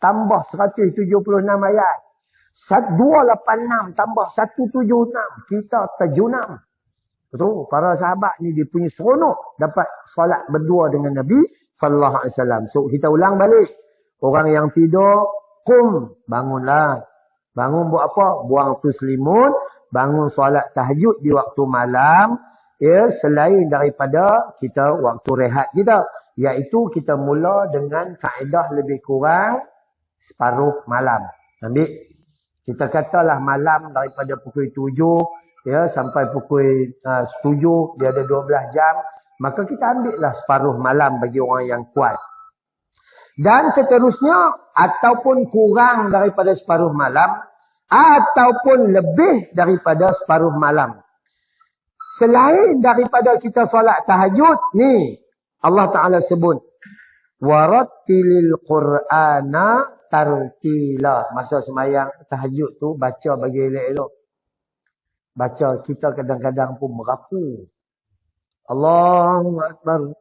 Tambah 176 ayat. 286 tambah 176. Kita terjunam. Betul? Para sahabat ni dia punya seronok dapat solat berdua dengan Nabi sallallahu alaihi wasallam. So kita ulang balik. Orang yang tidur, kum, bangunlah. Bangun buat apa? Buang tu selimut, bangun solat tahajud di waktu malam, ya, selain daripada kita waktu rehat kita, iaitu kita mula dengan kaedah lebih kurang separuh malam. Ambil kita katalah malam daripada pukul 7 ya sampai pukul 7, dia ada 12 jam, maka kita ambillah separuh malam bagi orang yang kuat. Dan seterusnya, ataupun kurang daripada separuh malam, ataupun lebih daripada separuh malam. Selain daripada kita solat tahajud, ni Allah Ta'ala sebut, warattilil Qur'ana tartila. Masa semayang tahajud tu, baca bagi elok-elok. Baca, kita kadang-kadang pun merapu. Allahu Akbar.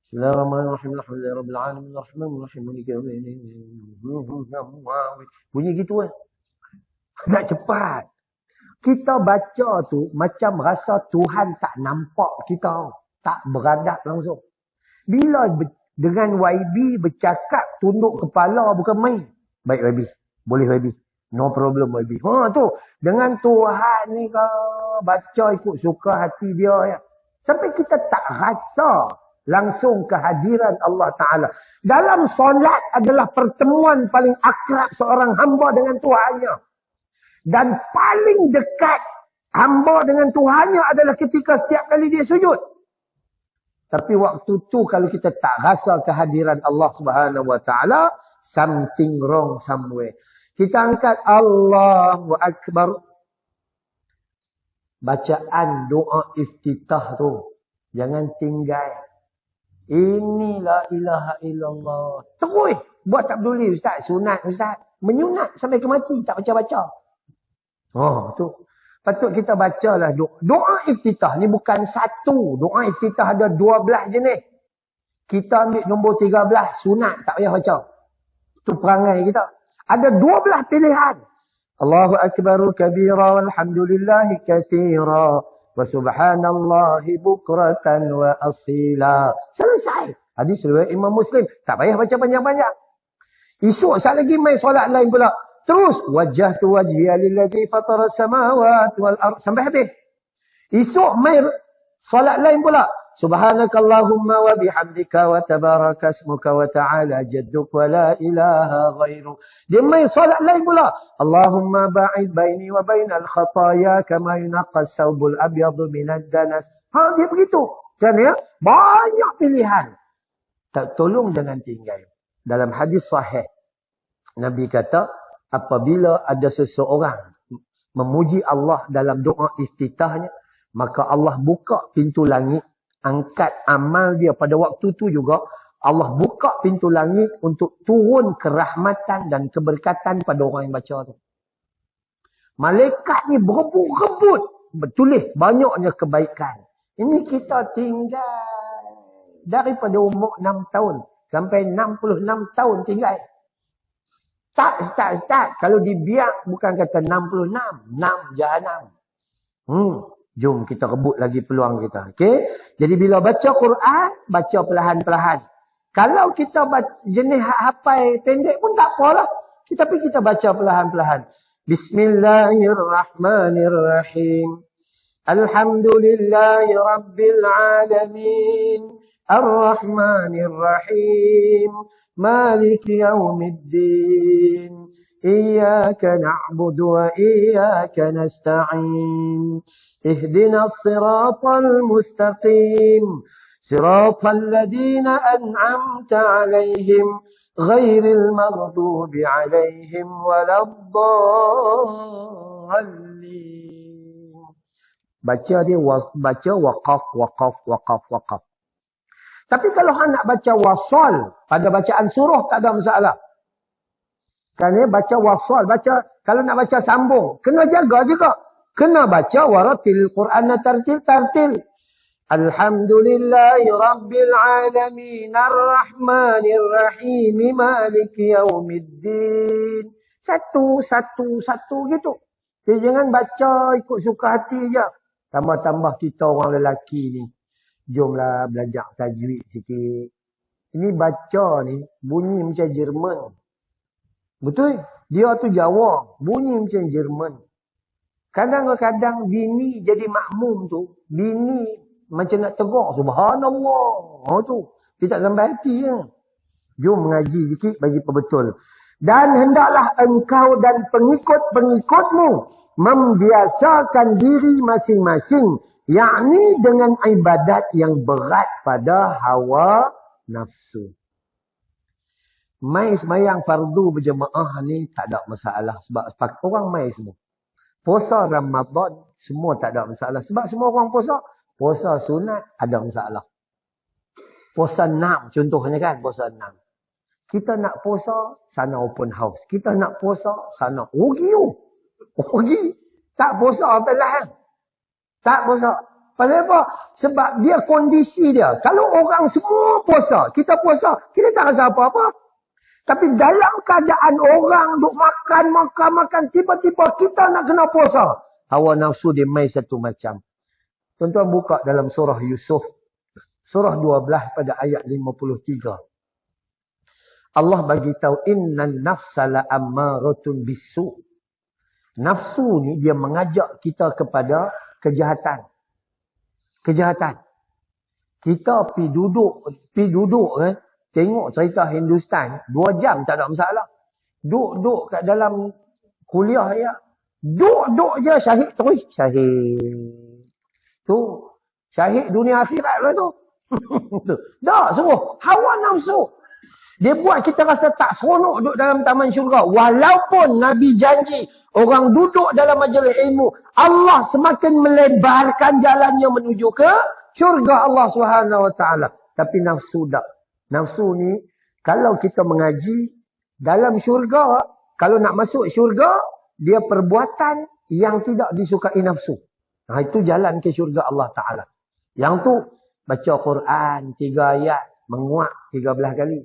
Bismillahirrahmanirrahim. Alhamdulillahirabbil alamin arrahmanirrahim maliki yaumiddin. Bunyi gitu kan. Agak cepat. Kita baca tu macam rasa Tuhan tak nampak kita, tak beradab langsung. Bila dengan YB bercakap tunduk kepala bukan main. Baik YB, boleh YB. No problem YB. Tu dengan Tuhan ni kalau baca ikut suka hati dia ya. Sampai kita tak rasa langsung kehadiran Allah Ta'ala. Dalam solat adalah pertemuan paling akrab seorang hamba dengan Tuhannya. Dan paling dekat hamba dengan Tuhannya adalah ketika setiap kali dia sujud. Tapi waktu tu kalau kita tak rasa kehadiran Allah Subhanahu Wa Ta'ala, something wrong somewhere. Kita angkat Allahu Akbar. Bacaan doa iftitah tu jangan tinggal. Inilah ilaha illallah. Terus buat tak peduli ustaz, sunat ustaz. Menyunat sampai ke mati tak baca-baca. Tu. Patut kita bacalah doa iftitah ni bukan satu. Doa iftitah ada 12 jenis. Kita ambil nombor 13, sunat tak payah baca. Tu perangai kita. Ada 12 pilihan. Allahu Akbaru kabira walhamdulillahi kathira wa subhanallahi bukratan wa asila. Selesai. Hadis riwayat Imam Muslim. Tak payah baca panjang-panjang. Esok sekali lagi main solat lain pula. Terus wajjahtu wajhiya lillazi fatara samawati wal ardh sampai habis. Esok main solat lain pula. Subhanakallahumma wa bihamdika wa tabaraka ismuka wa ta'ala jadduk wa la ilaha ghairu. Dia main solat lain pula. Allahumma ba'id baini wa bainal khataya kama yunaqqas thawbul abyadu minad danas. Dia begitu. Kan ya? Banyak pilihan. Tak, tolong jangan tinggal. Dalam hadis sahih, Nabi kata, apabila ada seseorang memuji Allah dalam doa iftitahnya, maka Allah buka pintu langit, angkat amal dia pada waktu tu juga. Allah buka pintu langit untuk turun kerahmatan dan keberkatan pada orang yang baca tu. Malaikat ni berebut-rebut bertulis banyaknya kebaikan. Ini kita tinggal daripada umur 6 tahun sampai 66 tahun tinggal. Start. Kalau dibiak bukan kata 66, 6 jahanam. Jom kita rebut lagi peluang kita. Okey? Jadi bila baca Quran, baca perlahan-perlahan. Kalau kita jenis hafal pendek pun tak apalah. Tapi kita baca perlahan-perlahan. Bismillahirrahmanirrahim. Alhamdulillahi Rabbil Alamin. Ar-Rahmanir Rahim. Maliki Yawmiddin. Iyyaka na'budu wa iyyaka nasta'in. Ihdinas siratal mustaqim. Siratal ladzina an'amta 'alaihim ghairil maghdubi 'alaihim waladdallin. Baca dia baca waqaf. Tapi kalau hang nak baca wasal pada bacaan surah tak ada masalah. Kan ya, baca wasal, kalau nak baca sambung, kena jaga juga. Kena baca waratil Qur'an tartil. Alhamdulillahi Rabbil Alamin. Ar-Rahmanir Rahim. Maliki Yawmiddin. Satu gitu. Jadi jangan baca ikut suka hati je. Tambah-tambah kita orang lelaki ni. Jomlah belajar tajwid sikit. Ini baca ni bunyi macam Jerman. Betul? Dia tu Jawa. Bunyi macam Jerman. Kadang-kadang bini jadi makmum tu. Bini macam nak tegur. Subhanallah. Oh tu. Dia tak sampai hati je. Jom mengaji sikit bagi perbetul. Dan hendaklah engkau dan pengikut-pengikutmu membiasakan diri masing-masing. Yakni dengan ibadat yang berat pada hawa nafsu. Mai semayang fardu berjemaah ni tak ada masalah. Sebab orang mai semua. Puasa Ramadan semua tak ada masalah. Sebab semua orang puasa. Puasa sunat ada masalah. Puasa 6 contohnya kan. Puasa 6. Kita nak puasa sana open house. Kita nak puasa sana rugi. Rugi. Tak puasa apa lah. Tak puasa. Pasal apa? Sebab dia kondisi dia. Kalau orang semua puasa, kita puasa, kita tak rasa apa-apa. Tapi dalam keadaan orang duk makan, tiba-tiba kita nak kena puasa. Hawa nafsu dia main satu macam. Tuan-tuan buka dalam surah Yusuf. Surah 12 pada ayat 53. Allah bagi tahu innan nafsa la ammaratun bisu. Nafsu ni dia mengajak kita kepada kejahatan. Kita pi duduk kan, tengok cerita Hindustan 2 jam tak ada masalah. Duduk kat dalam kuliah ya. Duduk je syahid terus. Syahid. Tu syahid dunia akhirat lah tu. Dah suruh hawa nafsu. Dia buat kita rasa tak seronok duduk dalam taman syurga. Walaupun Nabi janji orang duduk dalam majlis ilmu, Allah semakin melebarkan jalannya menuju ke syurga Allah SWT. Tapi nafsu tak. Nafsu ni, kalau kita mengaji dalam syurga, kalau nak masuk syurga, dia perbuatan yang tidak disukai nafsu. Nah, itu jalan ke syurga Allah Ta'ala. Yang tu, baca Quran 3 ayat, menguat 13 kali.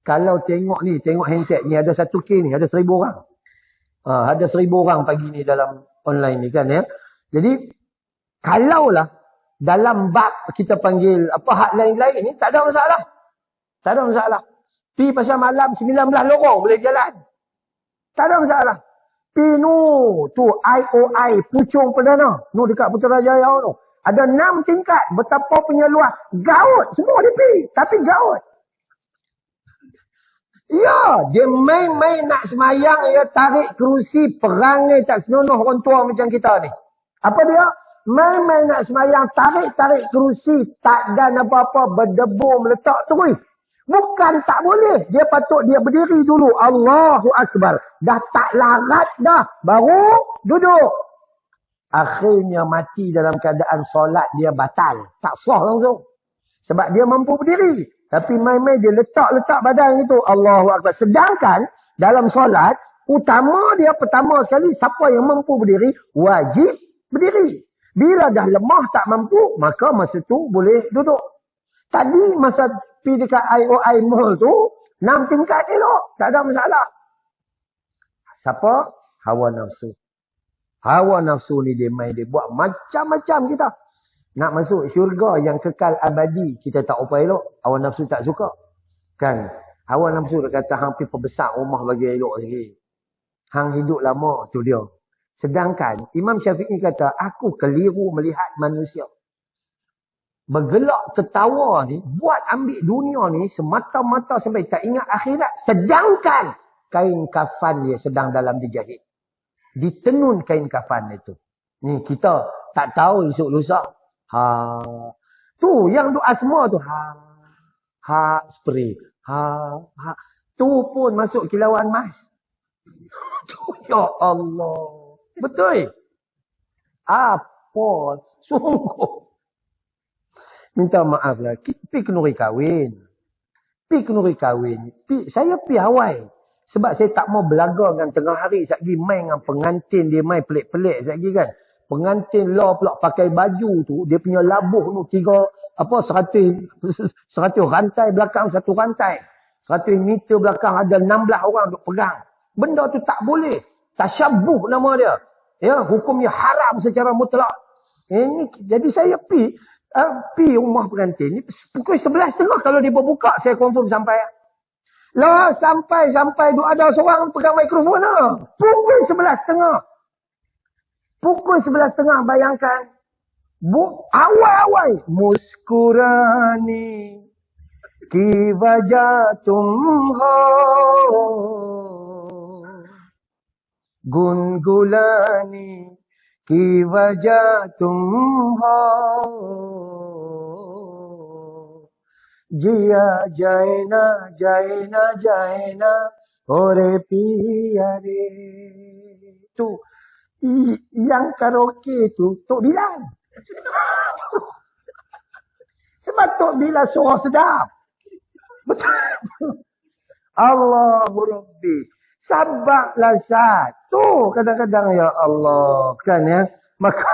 Kalau tengok handset ni ada 1K ni, ada 1000 orang. Ada 1000 orang pagi ni dalam online ni kan ya. Jadi kalaulah dalam bab kita panggil apa hak lain-lain ni tak ada masalah. Tak ada masalah. Pi pasal malam 19 lorong boleh jalan. Tak ada masalah. Pi tu IOI Puchong Perdana. Dekat Putrajaya tu. Ada 6 tingkat. Betapa punya luas. Gaut semua dia pi. Tapi gaut. Ya, dia main-main nak semayang, ya tarik kerusi, perangai tak senonoh orang tua macam kita ni. Apa dia? Main-main nak semayang, tarik kerusi, tak dan apa-apa, berdebu, meletak terus. Bukan tak boleh. Dia patut dia berdiri dulu. Allahu Akbar. Dah tak larat dah. Baru duduk. Akhirnya mati dalam keadaan solat dia batal. Tak sah langsung. Sebab dia mampu berdiri. Tapi main-main dia letak badan itu. Allahu Akbar. Sedangkan dalam solat, pertama sekali, siapa yang mampu berdiri, wajib berdiri. Bila dah lemah tak mampu, maka masa tu boleh duduk. Tadi masa pergi dekat IOI Mall tu, 6 tingkat elok. Tak ada masalah. Siapa? Hawa nafsu. Hawa nafsu ni dia main, dia buat macam-macam kita. Nak masuk syurga yang kekal abadi, kita tak apa elok. Hawa nafsu tak suka. Kan? Hawa nafsu dia kata, hang pergi perbesar rumah bagi elok lagi. Hang hidup lama, tu dia. Sedangkan Imam Syafi'i kata, aku keliru melihat manusia. Bergelak ketawa ni, buat ambil dunia ni semata-mata sampai tak ingat akhirat. Sedangkan kain kafan dia sedang dalam dijahit. Ditenun kain kafan itu. Ni kita tak tahu esok lusa. Ha. Tu yang doa semua tu. Ha. Ha spray. Ha. Ha. Tu pun masuk kilauan mas. Ya Allah. Betul. Apa? Sungguh. Minta maaf lah. Pi kenuri kahwin. Saya pi awal. Sebab saya tak mau belaga dengan tengah hari. Sekejap main dengan pengantin. Dia main pelik-pelik sekejap kan. Pengantin lah pula pakai baju tu. Dia punya labuh tu. 100 rantai belakang satu rantai. 100 meter belakang ada 16 orang duk pegang. Benda tu tak boleh. Tasyabuh nama dia. Ya, hukumnya haram secara mutlak. Jadi saya pi rumah pengantin ni pukul 11.30 kalau dia berbuka saya confirm sampai. Lah sampai duk ada seorang pegang mikrofon lah. Pukul 11.30. Pukul 11.30 bayangkan. Awal-awal muskurani ki wajah tumho gunggulani ki wajah tumho जिया जाए ना ओरे पिया re. Tu yang karaoke tu Tok Bilal. Sebab Tok Bilal suara sedap. Betul. Allahu Rabbi. Sabarlah satu. Kadang-kadang ya Allah. Kan ya. Maka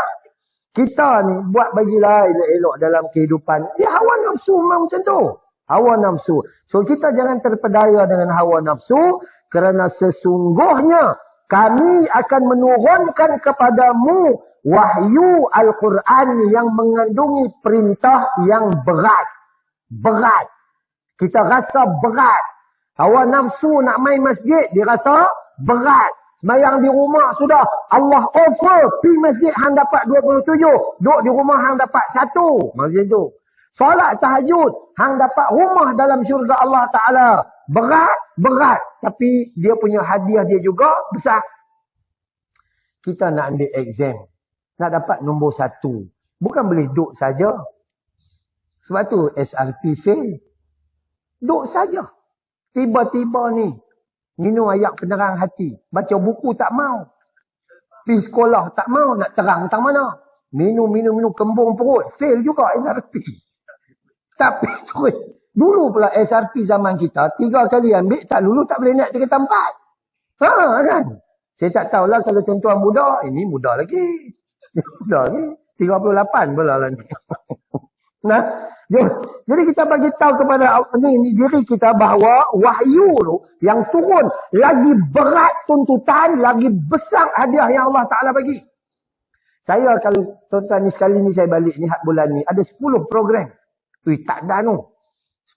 kita ni buat bagilah elok-elok dalam kehidupan. Dia hawa nafsu memang macam tu. Hawa nafsu. So kita jangan terpedaya dengan hawa nafsu. Kerana sesungguhnya kami akan menurunkan kepadamu wahyu Al-Quran yang mengandungi perintah yang berat. Berat. Kita rasa berat. Hawa nafsu nak main masjid, dia rasa berat. Semayang di rumah sudah. Allah offer. Pergi masjid hang dapat 27. Duduk di rumah hang dapat 1. Macam tu. Solat tahajud. Hang dapat rumah dalam syurga Allah Ta'ala. Berat. Berat. Tapi dia punya hadiah dia juga besar. Kita nak ambil exam. Nak dapat nombor 1. Bukan boleh duduk saja. Sebab tu SRP fail. Duduk saja. Tiba-tiba ni. Minum ayat penerang hati. Baca buku tak mau. Pergi sekolah tak mau. Nak terang tak mana. Minum. Kembung perut. Fail juga SRP. Tapi dulu pula SRP zaman kita. 3 kali ambil. Tak lulu tak boleh naik 3 tempat. Kan? Saya tak tahulah kalau tuan-tuan muda. Ini muda lagi. Muda lagi. 38 pula lah ni. Nah, jadi kita bagi tahu kepada diri kita bahawa wahyu tu yang turun lagi berat tuntutan, lagi besar hadiah yang Allah Ta'ala bagi. Saya kalau tuan-tuan ni sekali ni saya balik ni bulan ni ada 10 program. Tak ada tu.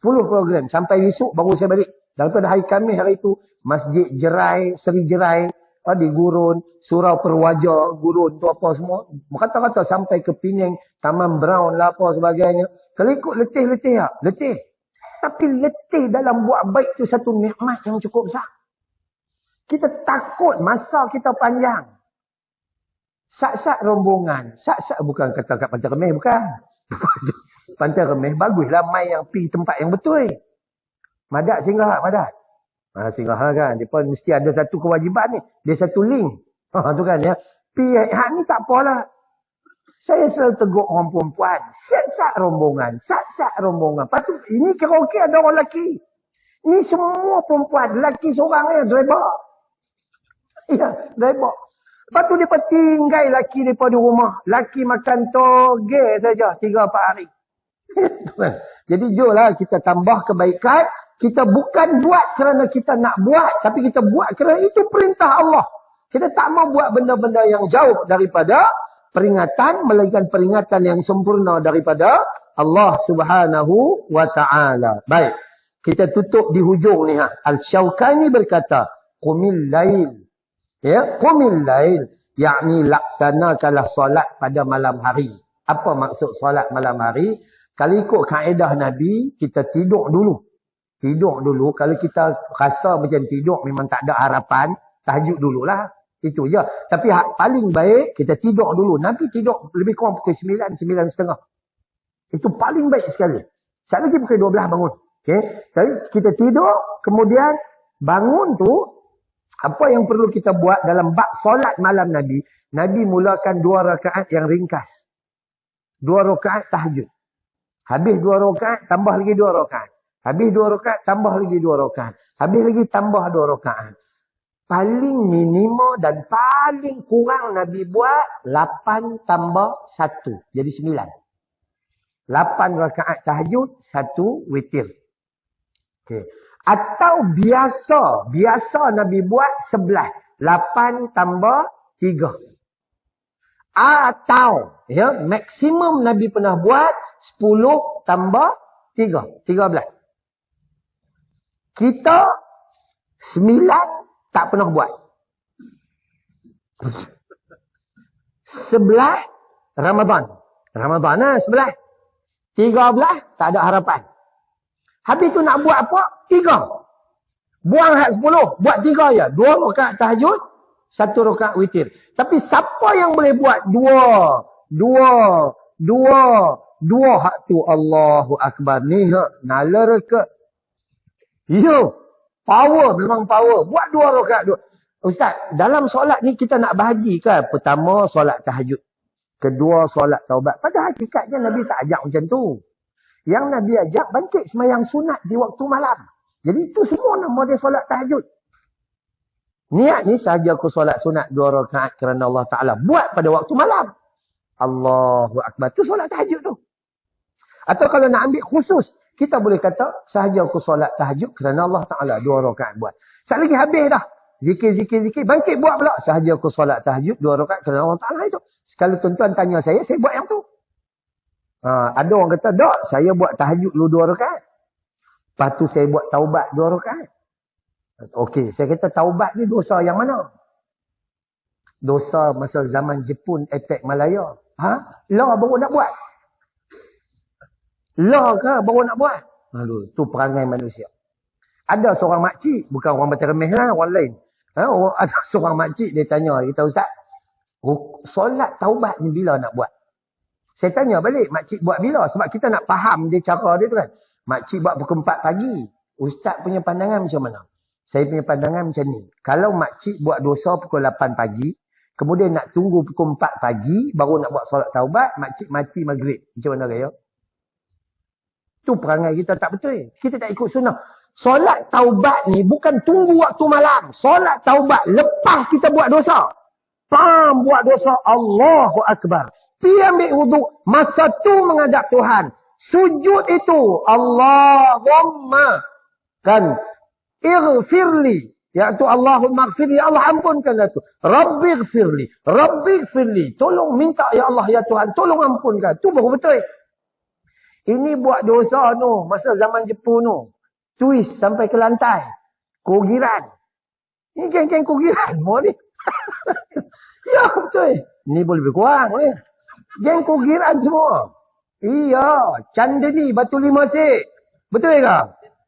10 program sampai esok baru saya balik. Daripada hari Khamis hari itu Masjid Jerai, Seri Jerai di Gurun, Surau Perwaja, Gurun tu apa semua. Kata-kata sampai ke Penang, Taman Brown lah apa sebagainya. Kalau ikut letih-letih tak? Letih. Tapi letih dalam buat baik tu satu nikmat yang cukup besar. Kita takut masa kita panjang. Sat-sat rombongan. Sat-sat bukan kata kat Pantai Remeh, bukan. Pantai Remeh baguslah mai yang pergi tempat yang betul. Madat singgah tak? Madat. Singgah kan. Dia pun mesti ada satu kewajiban ni. Dia satu link. Tu kan ya. Hak ni tak apalah. Saya selalu tegur orang perempuan. Sat-sat rombongan. Sat-sat rombongan. Lepas tu ini karaoke ada orang lelaki. Ini semua perempuan. Lelaki seorang ya. Driver. Ya. Driver. Lepas tu dia tinggal lelaki daripada rumah. Lelaki makan toge saja. 3-4 hari. Jadi jomlah kita tambah kebaikan. Kita bukan buat kerana kita nak buat. Tapi kita buat kerana itu perintah Allah. Kita tak mau buat benda-benda yang jauh daripada peringatan. Melainkan peringatan yang sempurna daripada Allah Subhanahu wa ta'ala. Baik. Kita tutup di hujung ni. Al-Shawqani berkata. Qumil lail. Ya, Qumil lail. yakni laksanakanlah solat pada malam hari. Apa maksud solat malam hari? Kalau ikut kaedah Nabi, kita tidur dulu. Tidur dulu. Kalau kita rasa macam tidur memang tak ada harapan, tahajud dululah. Itu je. Tapi paling baik kita tidur dulu. Nabi tidur lebih kurang pukul 9, 9.30. Itu paling baik sekali. Sekali lagi pukul 12 bangun. Okay? Jadi kita tidur, kemudian bangun tu, apa yang perlu kita buat dalam bab solat malam Nabi? Nabi mulakan 2 rakaat yang ringkas. 2 rakaat tahajud. Habis 2 rakaat, tambah lagi 2 rakaat. Habis 2 rakaat, tambah lagi 2 rakaat. Habis lagi tambah 2 rakaat. Paling minimum dan paling kurang Nabi buat 8 tambah 1. Jadi 9. 8 rakaat tahajud, 1 witir. Okay. Atau biasa Nabi buat 11. 8 tambah 3. Atau maksimum Nabi pernah buat 10 tambah 3. 13. Kita 9 tak pernah buat. 11 Ramadan. Ramadan lah 11. 13 tak ada harapan. Habis tu nak buat apa? 3. Buang hak 10. Buat 3 je. 2 rakaat tahajud. 1 rakaat witir. Tapi siapa yang boleh buat 2 hak tu Allahu Akbar. Ni nalar ke? Yo. Power. Memang power. Buat 2 rakaat. Ustaz, dalam solat ni kita nak bahagikan. Pertama, solat tahajud. Kedua, solat taubat. Pada hakikatnya Nabi tak ajak macam tu. Yang Nabi ajak bangkit sembahyang sunat di waktu malam. Jadi itu semua nama dia solat tahajud. Niat ni sahaja aku solat sunat 2 rakaat kerana Allah Ta'ala. Buat pada waktu malam. Allahu Akbar. Itu solat tahajud tu. Atau kalau nak ambil khusus, kita boleh kata sahaja aku solat tahajud kerana Allah Ta'ala. 2 rakaat buat. Sekali lagi habis dah. Zikir. Bangkit buat pula. Sahaja aku solat tahajud 2 rakaat kerana Allah Ta'ala itu. Sekali tuan-tuan tanya saya buat yang tu. Ada orang kata, tak, saya buat tahajud dulu 2 rakaat. Lepas tu saya buat taubat 2 rakaat. Okey, saya kata taubat ni dosa yang mana? Dosa masa zaman Jepun attack Malaya. Law baru nak buat. Law ke baru nak buat? Aduh, tu perangai manusia. Ada seorang makcik, bukan orang baca remeh lah, orang lain. Ada seorang makcik, dia tanya, kita Ustaz, solat taubat ni bila nak buat? Saya tanya balik, makcik buat bila? Sebab kita nak faham dia cara dia tu kan. Makcik buat pukul 4 pagi. Ustaz punya pandangan macam mana? Saya punya pandangan macam ni. Kalau makcik buat dosa pukul 8 pagi, kemudian nak tunggu pukul 4 pagi, baru nak buat solat taubat, makcik mati maghrib. Macam mana raya? Tu perangai kita tak betul. Kita tak ikut sunnah. Solat taubat ni bukan tunggu waktu malam. Solat taubat lepas kita buat dosa. Buat dosa, Allahu Akbar. Pergi ambil wuduk. Masa tu menghadap Tuhan. Sujud itu. Allahumma. Kan. Ighfirli. Iaitu Allahumma ighfirli. Ya Allah ampunkanlah tu. Rabbi ighfirli. Rabbi ighfirli. Tolong minta ya Allah ya Tuhan. Tolong ampunkan. Tu baru betul. Ini buat dosa tu. Masa zaman Jepun tu. Twist sampai ke lantai. Kugiran. Ini geng-geng kugiran. Boleh. Ya betul. Ini boleh lebih kurang. Geng kugiran semua. Iya. Candani, Batu Lima Sik. Betul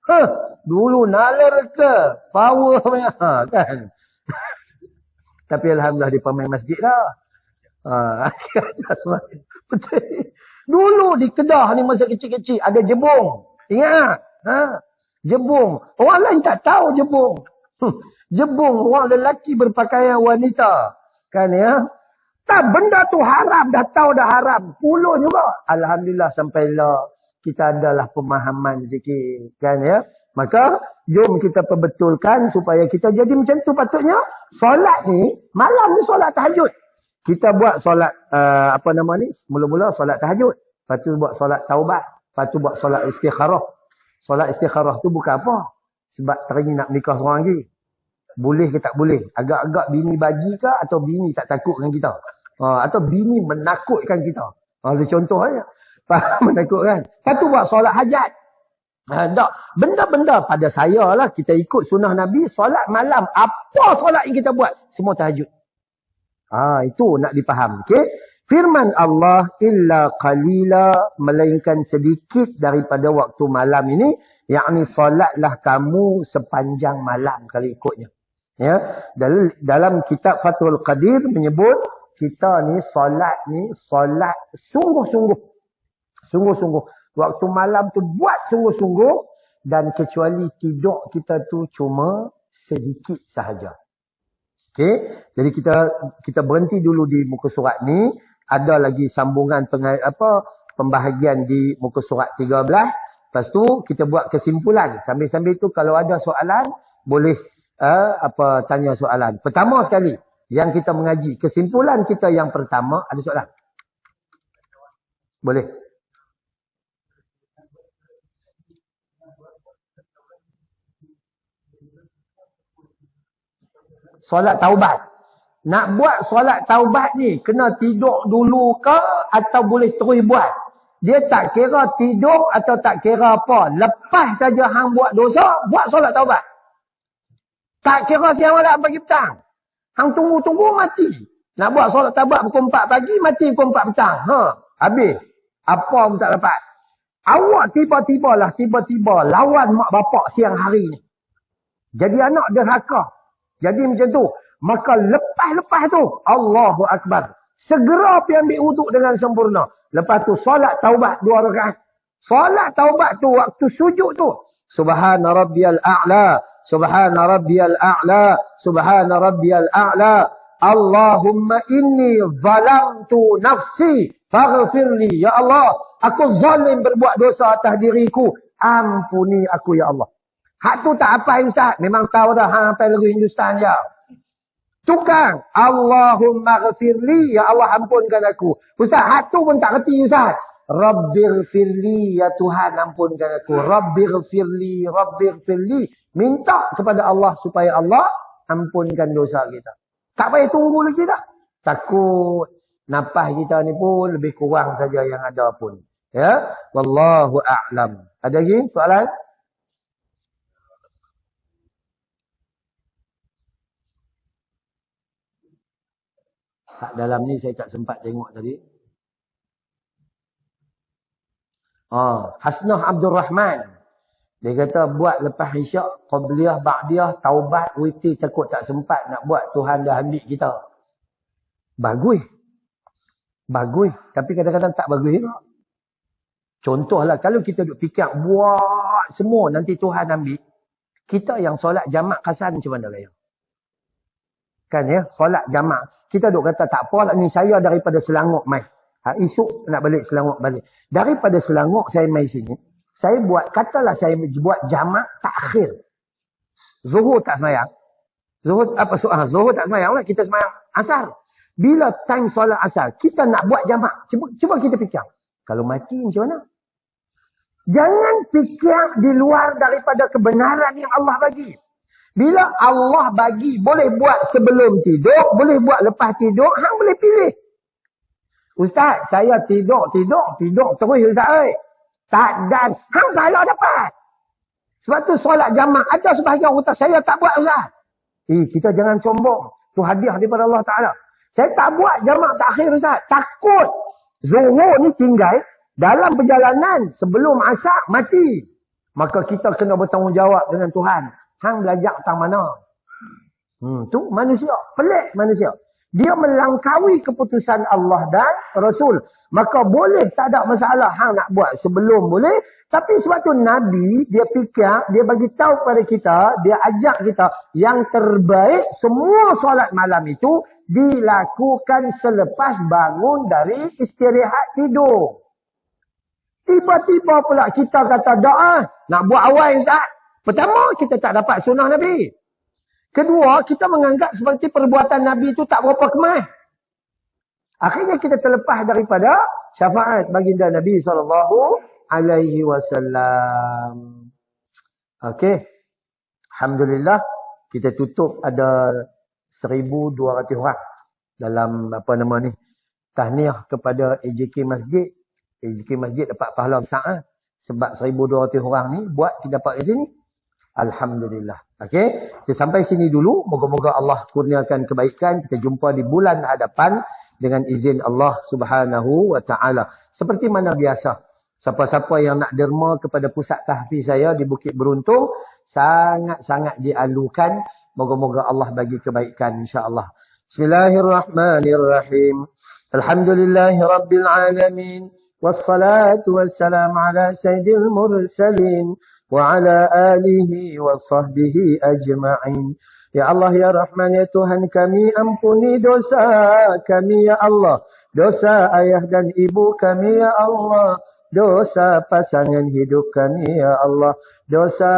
ke? Dulu nalar ke? Power punya. Kan? Tapi Alhamdulillah dia pemain masjid dah. Betul. Dulu di Kedah ni masa kecil-kecil ada jebung. Ingat? Jebung. Orang lain tak tahu jebung. Jebung orang lelaki berpakaian wanita. Kan ya? Tak, benda tu haram. Dah tahu dah haram. Puluh juga. Alhamdulillah sampailah kita adalah pemahaman sikit. Kan ya? Maka, jom kita perbetulkan supaya kita jadi macam tu patutnya. Solat ni, malam ni solat tahajud. Kita buat solat, mula-mula solat tahajud. Lepas tu buat solat taubat. Lepas tu buat solat istikharah. Solat istikharah tu bukan apa. Sebab teringin nak menikah seorang lagi. Boleh ke tak boleh? Agak-agak bini bagi ke atau bini tak takut dengan kita? Atau bini menakutkan kita? Ada contoh aja. Menakutkan. Lepas tu buat solat hajat. Benda-benda pada saya lah. Kita ikut sunnah Nabi. Solat malam. Apa solat yang kita buat? Semua tahajud. Itu nak dipaham. Okey. Firman Allah illa qalila, melainkan sedikit daripada waktu malam ini, yakni solatlah kamu sepanjang malam kalau ikutnya. Ya, dalam kitab Fathul Qadir menyebut kita ni solat sungguh-sungguh. Sungguh-sungguh. Waktu malam tu buat sungguh-sungguh, dan kecuali tidur kita tu cuma sedikit sahaja. Okey, jadi kita berhenti dulu di muka surat ni. Ada lagi sambungan pembahagian di muka surat 13. Lepas tu kita buat kesimpulan. Sambil-sambil tu kalau ada soalan boleh tanya soalan. Pertama sekali yang kita mengaji, kesimpulan kita yang pertama, ada soalan? Boleh. Solat taubat. Nak buat solat taubat ni, kena tidur dulu ke atau boleh terus buat? Dia tak kira tidur atau tak kira apa. Lepas saja hang buat dosa, buat solat taubat. Tak kira siang malam pagi petang. Hang tunggu-tunggu mati. Nak buat solat taubat pukul 4 pagi, mati pukul 4 petang. Habis. Apa pun tak dapat. Awak tiba-tiba lawan mak bapak siang hari ni. Jadi anak derhaka. Jadi macam tu. Maka lepas tu, Allahu Akbar. Segera pergi ambil wuduk dengan sempurna. Lepas tu, solat taubat 2 rakaat. Solat taubat tu, waktu sujud tu. Subhana rabbiyal a'la. Subhana rabbiyal a'la. Subhana rabbiyal a'la. Allahumma inni zalamtu nafsi. Faghfirli. Ya Allah, aku zalim berbuat dosa atas diriku. Ampuni aku, Ya Allah. Hak tu tak apa Ustaz. Memang tahu dah, hang apa lagu Hindustan je. Tukang, Allahumma ghafirli, ya Allah ampunkan aku. Ustaz, hak tu pun tak reti Ustaz. Rabbighfirli, ya Tuhan ampunkan aku. Rabbighfirli. Minta kepada Allah supaya Allah ampunkan dosa kita. Tak payah tunggu lagi dah. Takut nafas kita ni pun lebih kurang saja yang ada pun. Ya, wallahu a'lam. Ada lagi soalan? Kat dalam ni saya tak sempat tengok tadi. Hasnah Abdul Rahman. Dia kata buat lepas isyak, qabliyah, ba'diyah, taubat, witir, takut tak sempat nak buat. Tuhan dah ambil kita. Bagus. Tapi kadang-kadang tak bagus juga. Contohlah, kalau kita duk fikir buat semua, nanti Tuhan ambil. Kita yang solat jamak kasan macam mana gaya? Kan ya, solat jamak. Kita duk kata tak apa lah ni, saya daripada Selangor mai. Esok nak balik Selangor balik. Daripada Selangor saya mai sini. Saya buat, katalah saya buat jamak takhir. Zuhur tak semayang. Zuhur tak semayang lah, kita semayang asar. Bila time solat asar, kita nak buat jamak. Cuba kita fikir. Kalau mati macam mana? Jangan fikir di luar daripada kebenaran yang Allah bagi. Bila Allah bagi, boleh buat sebelum tidur, boleh buat lepas tidur, hang boleh pilih. Ustaz, saya tidur terus Ustaz. Tak, dan hang tak nak dapat. Sebab tu solat jamak, ada sebahagian orang kata, saya tak buat Ustaz. Kita jangan sombong. Tu hadiah daripada Allah Ta'ala. Saya tak buat jamak takhir Ustaz. Takut zuhur ni tinggal dalam perjalanan sebelum asar mati. Maka kita kena bertanggungjawab dengan Tuhan. Hang belajar tang mana? Tu manusia, pelik manusia. Dia melangkaui keputusan Allah dan Rasul. Maka boleh, tak ada masalah hang nak buat sebelum boleh. Tapi sebab tu Nabi, dia fikir, dia bagi tahu kepada kita, dia ajak kita, yang terbaik semua solat malam itu dilakukan selepas bangun dari istirahat tidur. Tiba-tiba pula kita kata doa, nak buat awal Ustaz. Pertama, kita tak dapat sunnah Nabi. Kedua, kita menganggap seperti perbuatan Nabi itu tak berapa kemas. Akhirnya kita terlepas daripada syafaat baginda Nabi SAW. Okey. Alhamdulillah, kita tutup ada 1,200 orang dalam tahniah kepada AJK Masjid. AJK Masjid dapat pahala besar sebab 1,200 orang ni buat kita dapat di sini. Alhamdulillah. Okey, kita sampai sini dulu. Moga-moga Allah kurniakan kebaikan. Kita jumpa di bulan hadapan dengan izin Allah Subhanahu wa taala. Seperti mana biasa, siapa-siapa yang nak derma kepada pusat tahfiz saya di Bukit Beruntung, sangat-sangat dialukan. Moga-moga Allah bagi kebaikan insya-Allah. Bismillahirrahmanirrahim. Alhamdulillahirabbil alamin. Wassalatu wassalamu ala sayyidil mursalin wa ala alihi wa sahbihi ajma'in. Ya Allah ya Rahman ya Tuhan kami, ampuni dosa kami ya Allah. Dosa ayah dan ibu kami ya Allah. Dosa pasangan hidup kami ya Allah. Dosa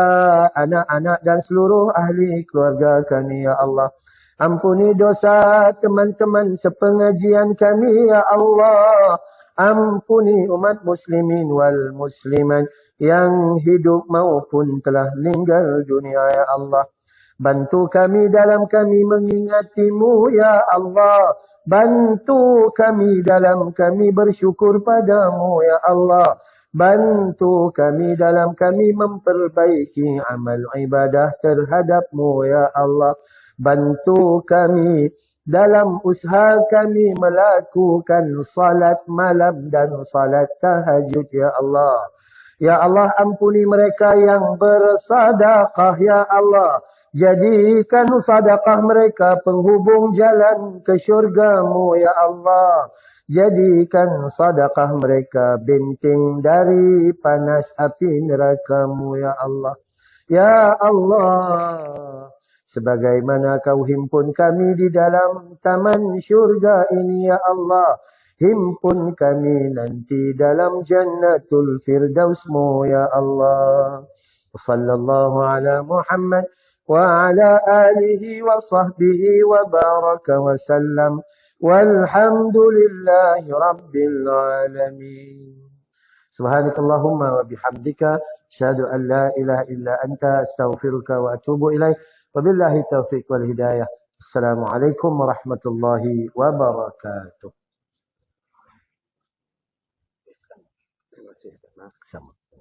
anak-anak dan seluruh ahli keluarga kami ya Allah. Ampuni dosa teman-teman sepengajian kami ya Allah. Ampuni umat muslimin wal musliman yang hidup maupun telah meninggal dunia ya Allah. Bantu kami dalam kami mengingatimu ya Allah. Bantu kami dalam kami bersyukur padamu ya Allah. Bantu kami dalam kami memperbaiki amal ibadah terhadapmu ya Allah. Bantu kami dalam usaha kami melakukan salat malam dan salat tahajud ya Allah. Ya Allah, ampuni mereka yang bersedekah ya Allah. Jadikan sedekah mereka penghubung jalan ke syurga-Mu ya Allah. Jadikan sedekah mereka benteng dari panas api neraka-Mu ya Allah. Ya Allah, sebagaimana kau himpun kami di dalam taman syurga ini ya Allah, himpun kami nanti dalam jannatul firdaus-Mu ya Allah. Sallallahu ala Muhammad wa ala alihi wa sahbihi wa baraka wa sallam. Walhamdulillahi rabbil alamin. Subhanakallahumma wa bihamdika asyhadu an la ilaha illa anta astaghfiruka wa atubu ilaik. Wabillahi taufiq wal hidayah. Assalamualaikum warahmatullahi wabarakatuh. Terima kasih.